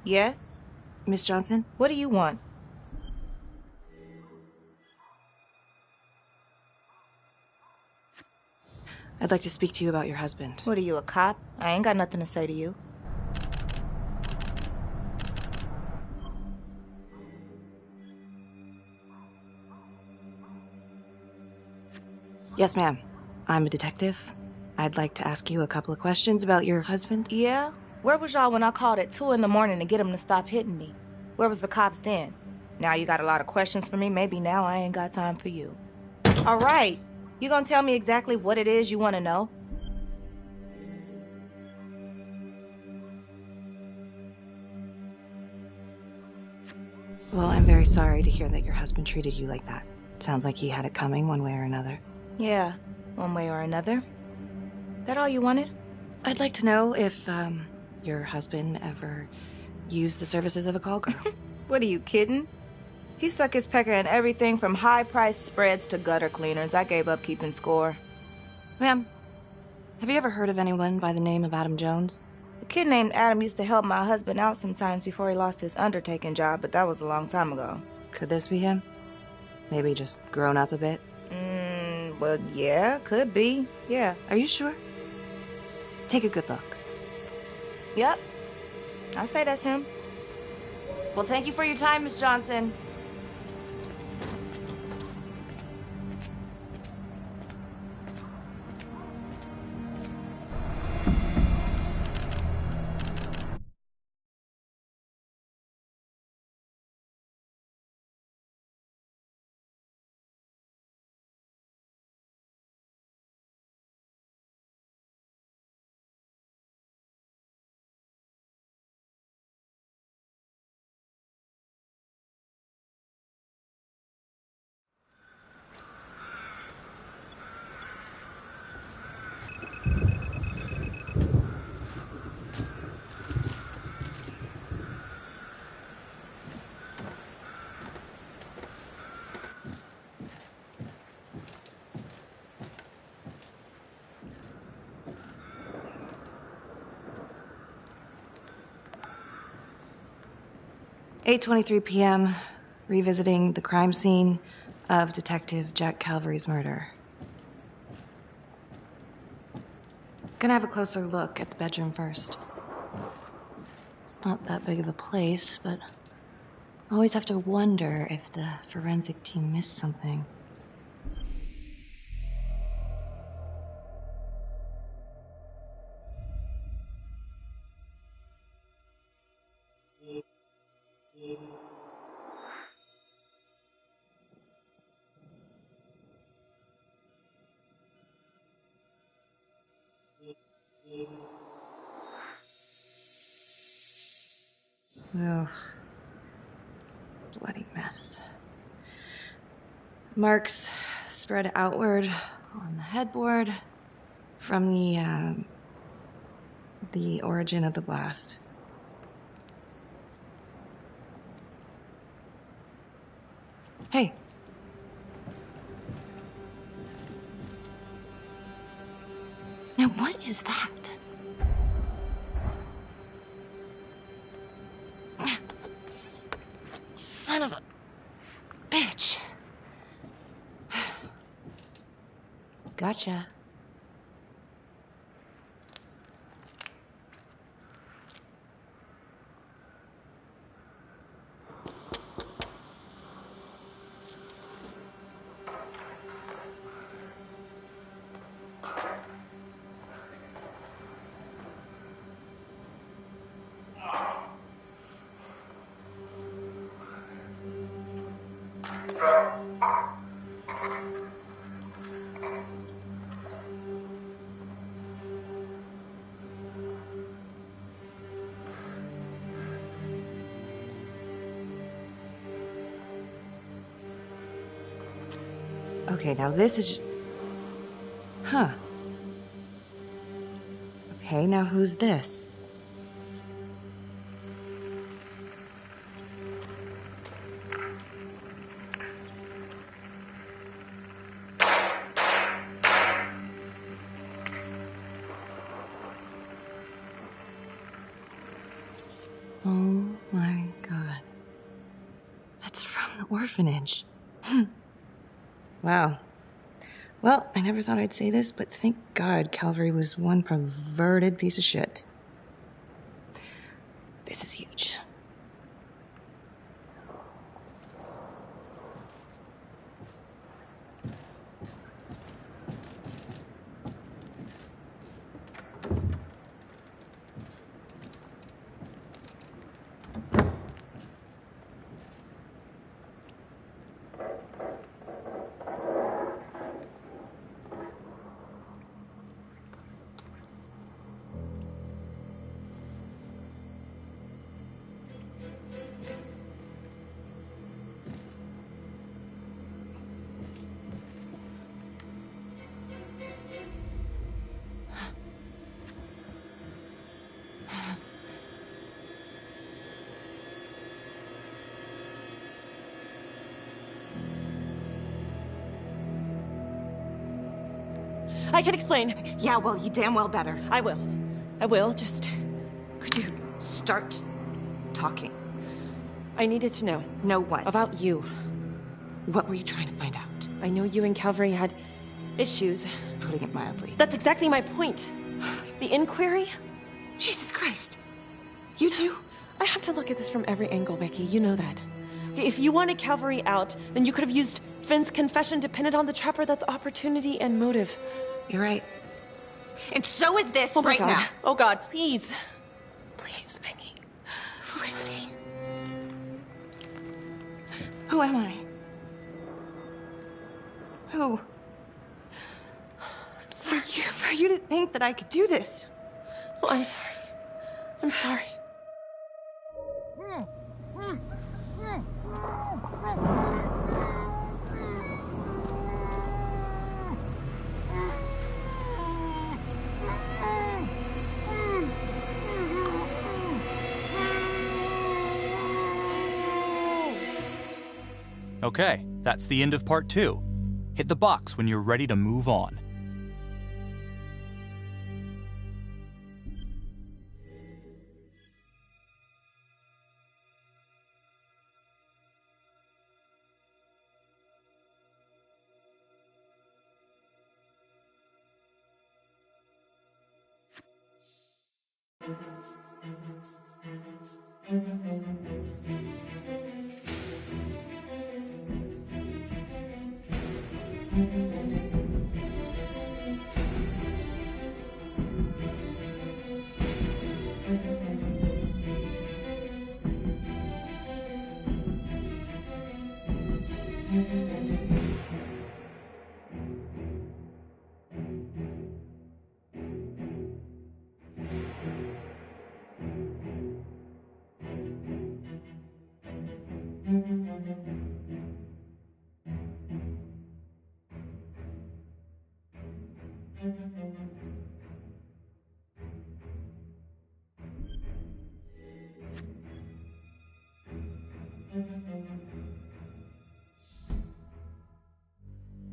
Yes? Miss Johnson? What do you want? I'd like to speak to you about your husband. What are you, a cop? I ain't got nothing to say to you. Yes, ma'am. I'm a detective. I'd like to ask you a couple of questions about your husband. Yeah? Where was y'all when I called at 2 in the morning to get him to stop hitting me? Where was the cops then? Now you got a lot of questions for me. Maybe now I ain't got time for you. All right. You gonna tell me exactly what it is you want to know? Well, I'm very sorry to hear that your husband treated you like that. Sounds like he had it coming one way or another. Yeah, one way or another. That all you wanted? I'd like to know if, your husband ever used the services of a call girl. What are you, kidding? He suck his pecker in everything from high-priced spreads to gutter cleaners. I gave up keeping score. Ma'am, have you ever heard of anyone by the name of Adam Jones? A kid named Adam used to help my husband out sometimes before he lost his undertaking job, but that was a long time ago. Could this be him? Maybe just grown up a bit? Well, yeah, could be. Yeah. Are you sure? Take a good look. Yep. I say that's him. Well, thank you for your time, Miss Johnson. "8:23 p.m., revisiting the crime scene of Detective Jack Calvary's murder. Gonna have a closer look at the bedroom first. It's not that big of a place, but I always have to wonder if the forensic team missed something. Ugh. Bloody mess. Marks spread outward on the headboard from the origin of the blast. Hey, What is that? Son of a bitch. Gotcha. Okay, now this is just... Huh. Okay, now who's this? Oh my God. That's from the orphanage. Wow. Well, I never thought I'd say this, but thank God Calvary was one perverted piece of shit. This is huge. I can explain. Yeah, well, you damn well better. I will. I will, just... Could you start talking? I needed to know. Know what? About you. What were you trying to find out? I know you and Calvary had issues. It's putting it mildly. That's exactly my point. The inquiry? Jesus Christ. You too? I have to look at this from every angle, Becky. You know that. If you wanted Calvary out, then you could have used Finn's confession to pin it on the Trapper. That's opportunity and motive. You're right. And so is this right now. Oh God, please. Please, Becky. Felicity. Who am I? Who? I'm sorry. For you to think that I could do this. Oh, I'm sorry. I'm sorry. Okay, that's the end of part 2. Hit the box when you're ready to move on.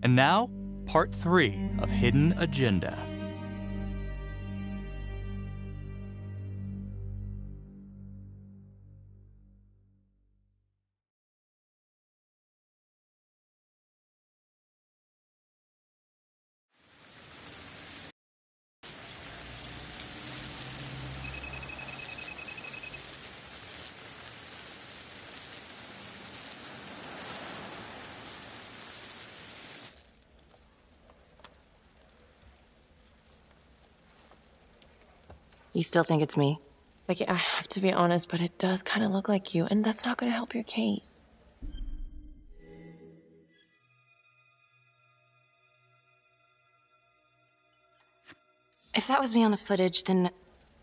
And now, part 3 of Hidden Agenda. You still think it's me? Like, I have to be honest, but it does kind of look like you, and that's not going to help your case. If that was me on the footage, then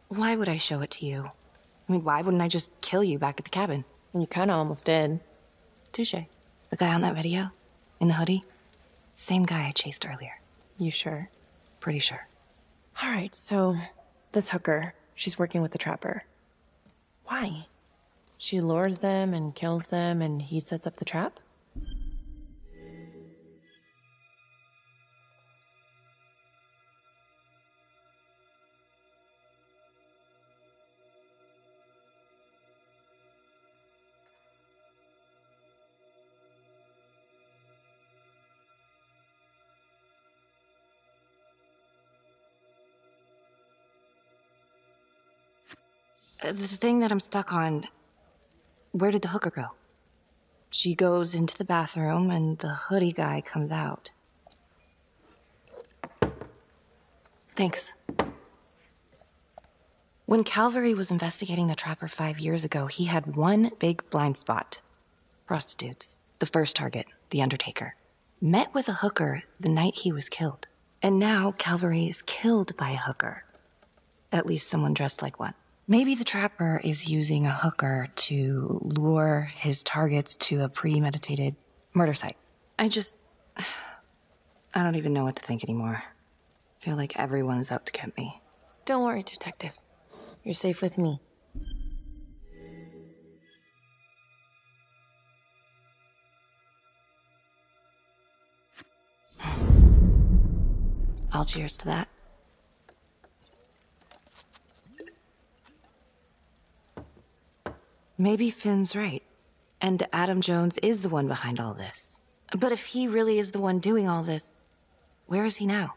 why would I show it to you? I mean, why wouldn't I just kill you back at the cabin? You kind of almost did. Touche. The guy on that video? In the hoodie? Same guy I chased earlier. You sure? Pretty sure. All right, so this hooker, she's working with the trapper. Why? She lures them and kills them, and he sets up the trap? The thing that I'm stuck on, where did the hooker go? She goes into the bathroom and the hoodie guy comes out. Thanks. When Calvary was investigating the trapper 5 years ago, he had one big blind spot. Prostitutes. The first target, the Undertaker. Met with a hooker the night he was killed. And now Calvary is killed by a hooker. At least someone dressed like one. Maybe the trapper is using a hooker to lure his targets to a premeditated murder site. I don't even know what to think anymore. I feel like everyone is out to get me. Don't worry, Detective. You're safe with me. I'll cheers to that. Maybe Finn's right. And Adam Jones is the one behind all this. But if he really is the one doing all this, where is he now?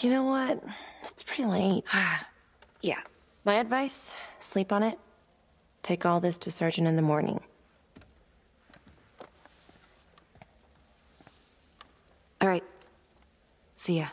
You know what? It's pretty late. Yeah. My advice, sleep on it. Take all this to Sergeant in the morning. All right. See ya.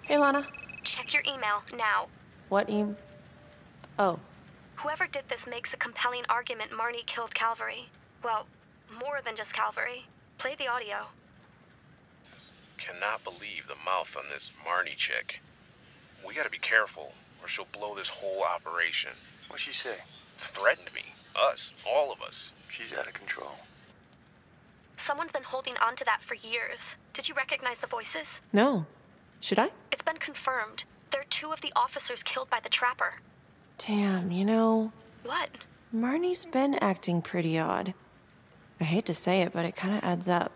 Hey, Lana. Check your email now. What Oh. Whoever did this makes a compelling argument Marnie killed Calvary. Well, more than just Calvary. Play the audio. Cannot believe the mouth on this Marnie chick. We gotta be careful, or she'll blow this whole operation. What'd she say? Threatened me. Us. All of us. She's out of control. Someone's been holding on to that for years. Did you recognize the voices? No. Should I? It's been confirmed. They're two of the officers killed by the trapper. Damn, you know... What? Marnie's been acting pretty odd. I hate to say it, but it kind of adds up.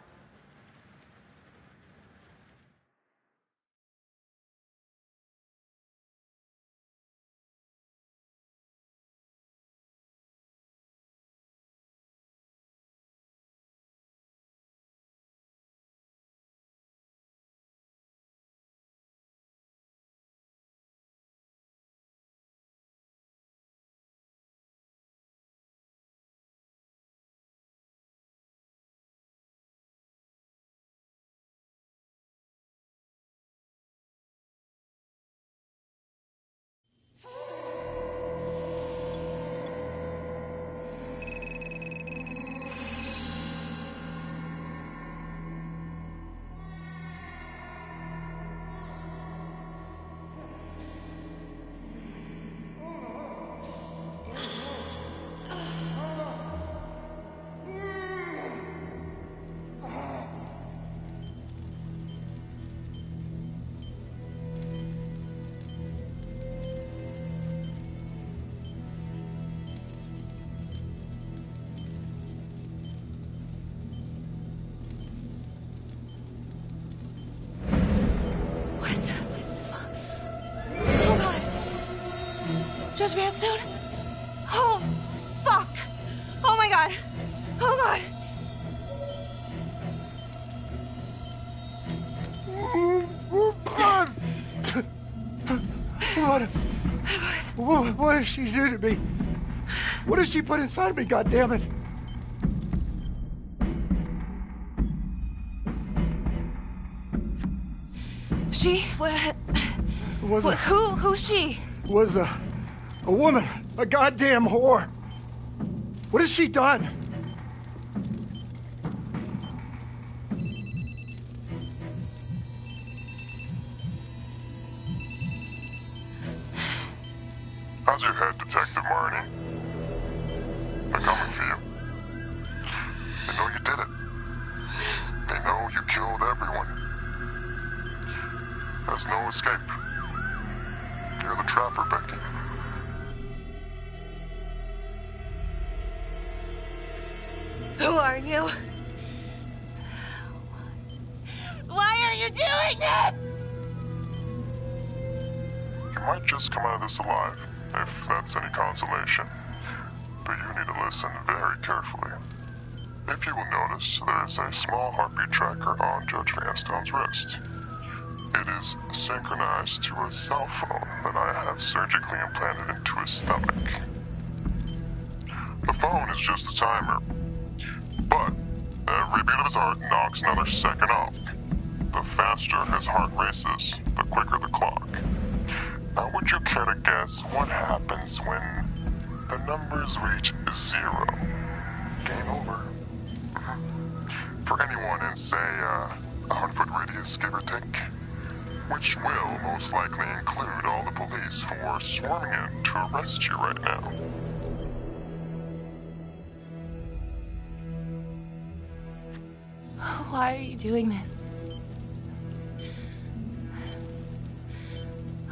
Judge Vanstone? Oh, fuck! Oh my god! Oh god! What did she do to me? What did she put inside me, goddammit? She? Who's she? Was a woman, a goddamn whore. What has she done? How's your head, Detective Marnie? They're coming for you. They know you did it. They know you killed everyone. There's no escape. You're the trapper, Becky. Who are you? Why are you doing this? You might just come out of this alive, if that's any consolation. But you need to listen very carefully. If you will notice, there is a small heartbeat tracker on Judge Vanstone's wrist. It is synchronized to a cell phone that I have surgically implanted into his stomach. The phone is just a timer, but every beat of his heart knocks another second off. The faster his heart races, the quicker the clock. Now, would you care to guess what happens when the numbers reach 0? Game over. For anyone in, say, a 100-foot radius, give or take. Which will most likely include all the police who are swarming in to arrest you right now. Why are you doing this?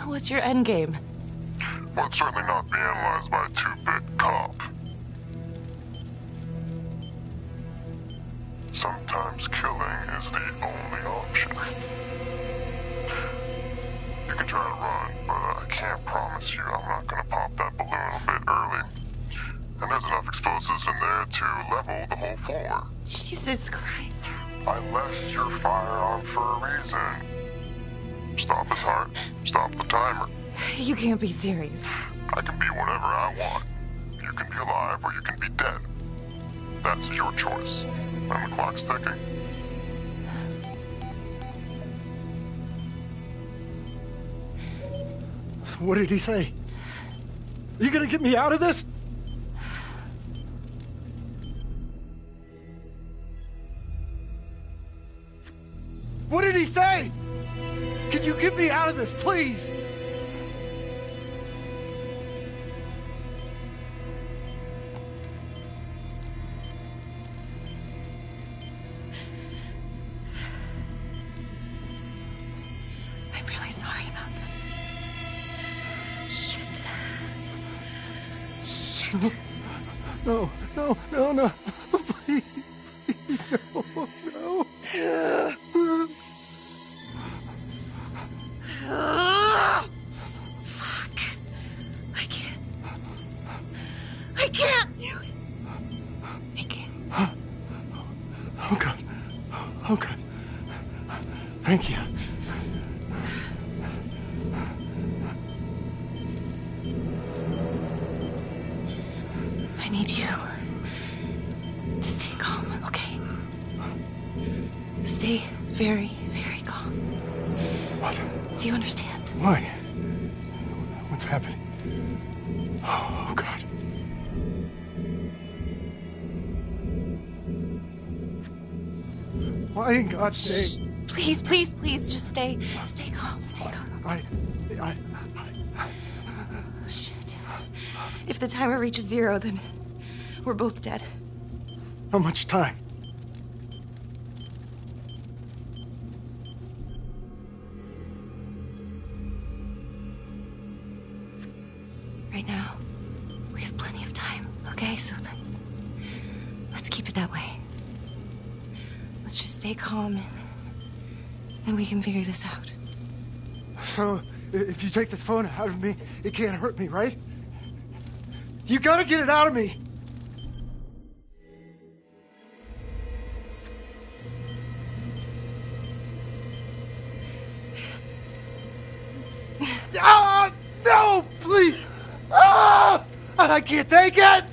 What's your end game? Well, it's certainly not be analyzed by a 2-bit cop. Sometimes killing is the only option. What? You can try to run, but I can't promise you I'm not gonna pop that balloon a bit early. And there's enough explosives in there to level the whole floor. Jesus Christ. I left your firearm for a reason. Stop his heart. Stop the timer. You can't be serious. I can be whatever I want. You can be alive or you can be dead. That's your choice. And the clock's ticking. So what did he say? Are you gonna get me out of this? What did he say? Can you get me out of this, please? I'm really sorry about this. Shit. Shit. No, no, no, no. Please, please, no, no. Fuck. I can't do it. I can't. Oh, God. Oh, God. Thank you. I need you to stay calm, okay? Stay very, very calm. What? Do you understand? Why? What's happening? Oh, God. Why in God's name? Please, please, please, just stay calm, stay calm. I... Oh, shit. If the timer reaches 0, then we're both dead. How much time? Right now, we have plenty of time, okay? So let's keep it that way. Let's just stay calm and we can figure this out. So, if you take this phone out of me, it can't hurt me, right? You gotta get it out of me! Ah! No! Please! Ah! I can't take it!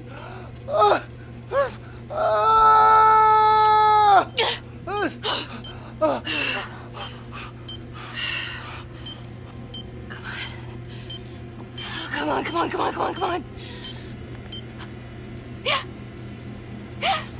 Ah! Ah! Ah! Come on, come on, come on, come on, come on. Yeah. Yes.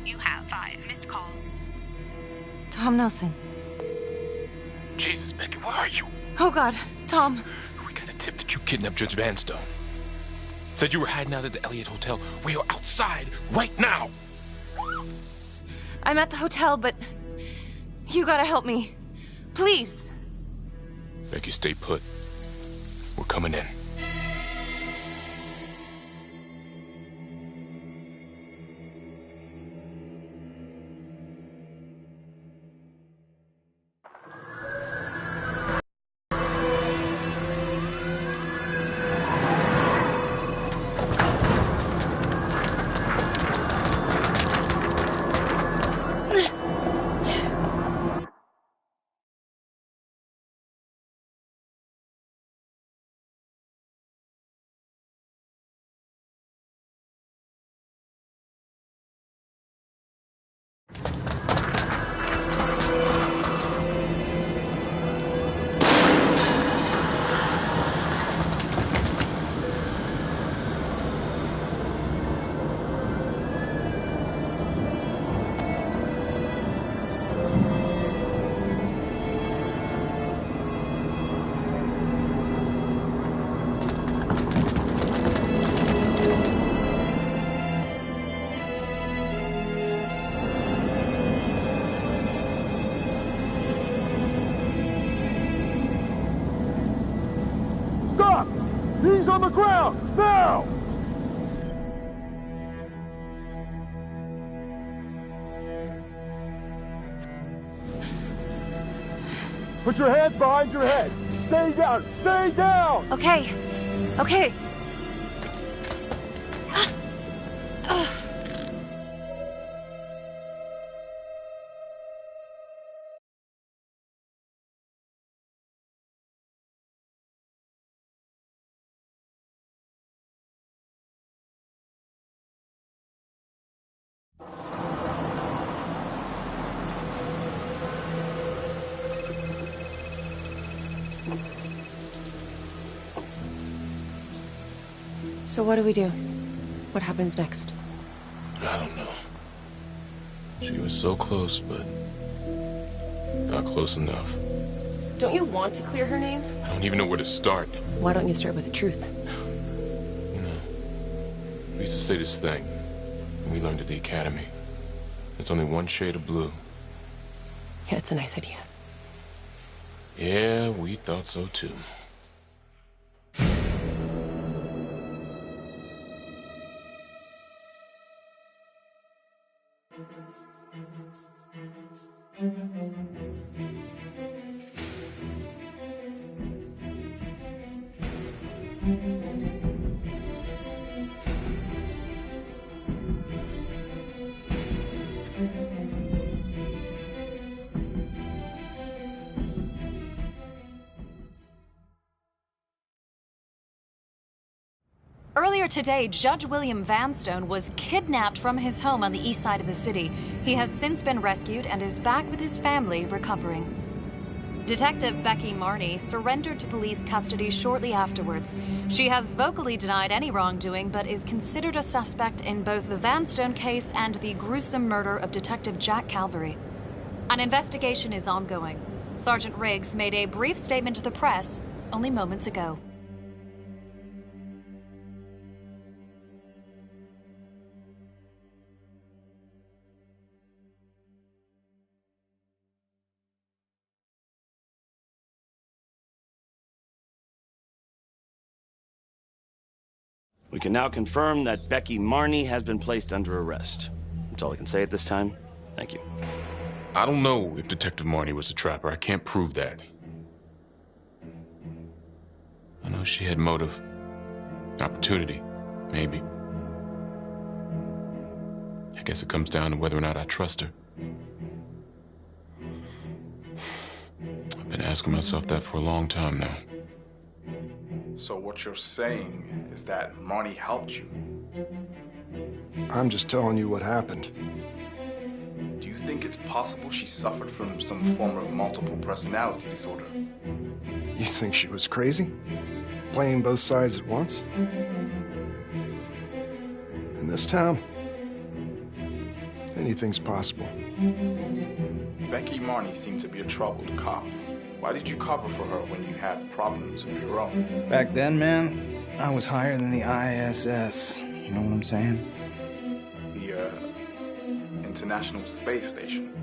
You have 5 missed calls. Tom Nelson. Jesus, Becky, where are you? Oh, God. Tom. We got a tip that you kidnapped Judge Vanstone. Said you were hiding out at the Elliott Hotel. We are outside right now. I'm at the hotel, but you gotta help me. Please. Becky, stay put. We're coming in. Stop! He's on the ground! Now! Put your hands behind your head! Stay down! Stay down! Okay. Okay. So what do we do? What happens next? I don't know. She was so close, but not close enough. Don't you want to clear her name? I don't even know where to start. Why don't you start with the truth? You know, we used to say this thing when we learned at the academy. It's only one shade of blue. Yeah, it's a nice idea. Yeah, we thought so too. Earlier today, Judge William Vanstone was kidnapped from his home on the east side of the city. He has since been rescued and is back with his family recovering. Detective Becky Marney surrendered to police custody shortly afterwards. She has vocally denied any wrongdoing, but is considered a suspect in both the Vanstone case and the gruesome murder of Detective Jack Calvary. An investigation is ongoing. Sergeant Riggs made a brief statement to the press only moments ago. We can now confirm that Becky Marnie has been placed under arrest. That's all I can say at this time. Thank you. I don't know if Detective Marnie was a trapper. I can't prove that. I know she had motive. Opportunity, maybe. I guess it comes down to whether or not I trust her. I've been asking myself that for a long time now. So what you're saying is that Marnie helped you? I'm just telling you what happened. Do you think it's possible she suffered from some form of multiple personality disorder? You think she was crazy? Playing both sides at once? In this town, anything's possible. Becky Marnie seemed to be a troubled cop. Why did you cover for her when you had problems of your own? Back then, man, I was higher than the ISS. You know what I'm saying? The, International Space Station.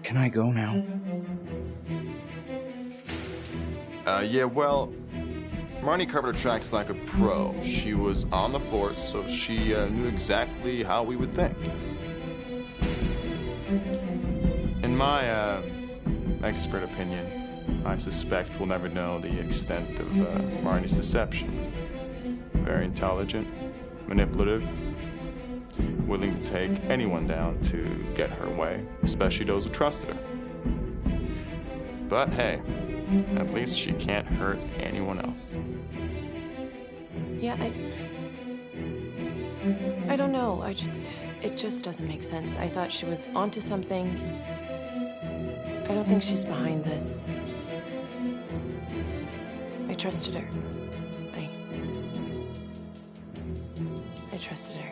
Can I go now? Yeah, well, Marnie covered her tracks like a pro. She was on the force, so she knew exactly how we would think. In my expert opinion, I suspect we'll never know the extent of Marnie's deception. Very intelligent, manipulative, willing to take anyone down to get her way, especially those who trusted her. But hey, at least she can't hurt anyone else. Yeah, I don't know. It just doesn't make sense. I thought she was onto something. I don't think she's behind this. I trusted her. I trusted her.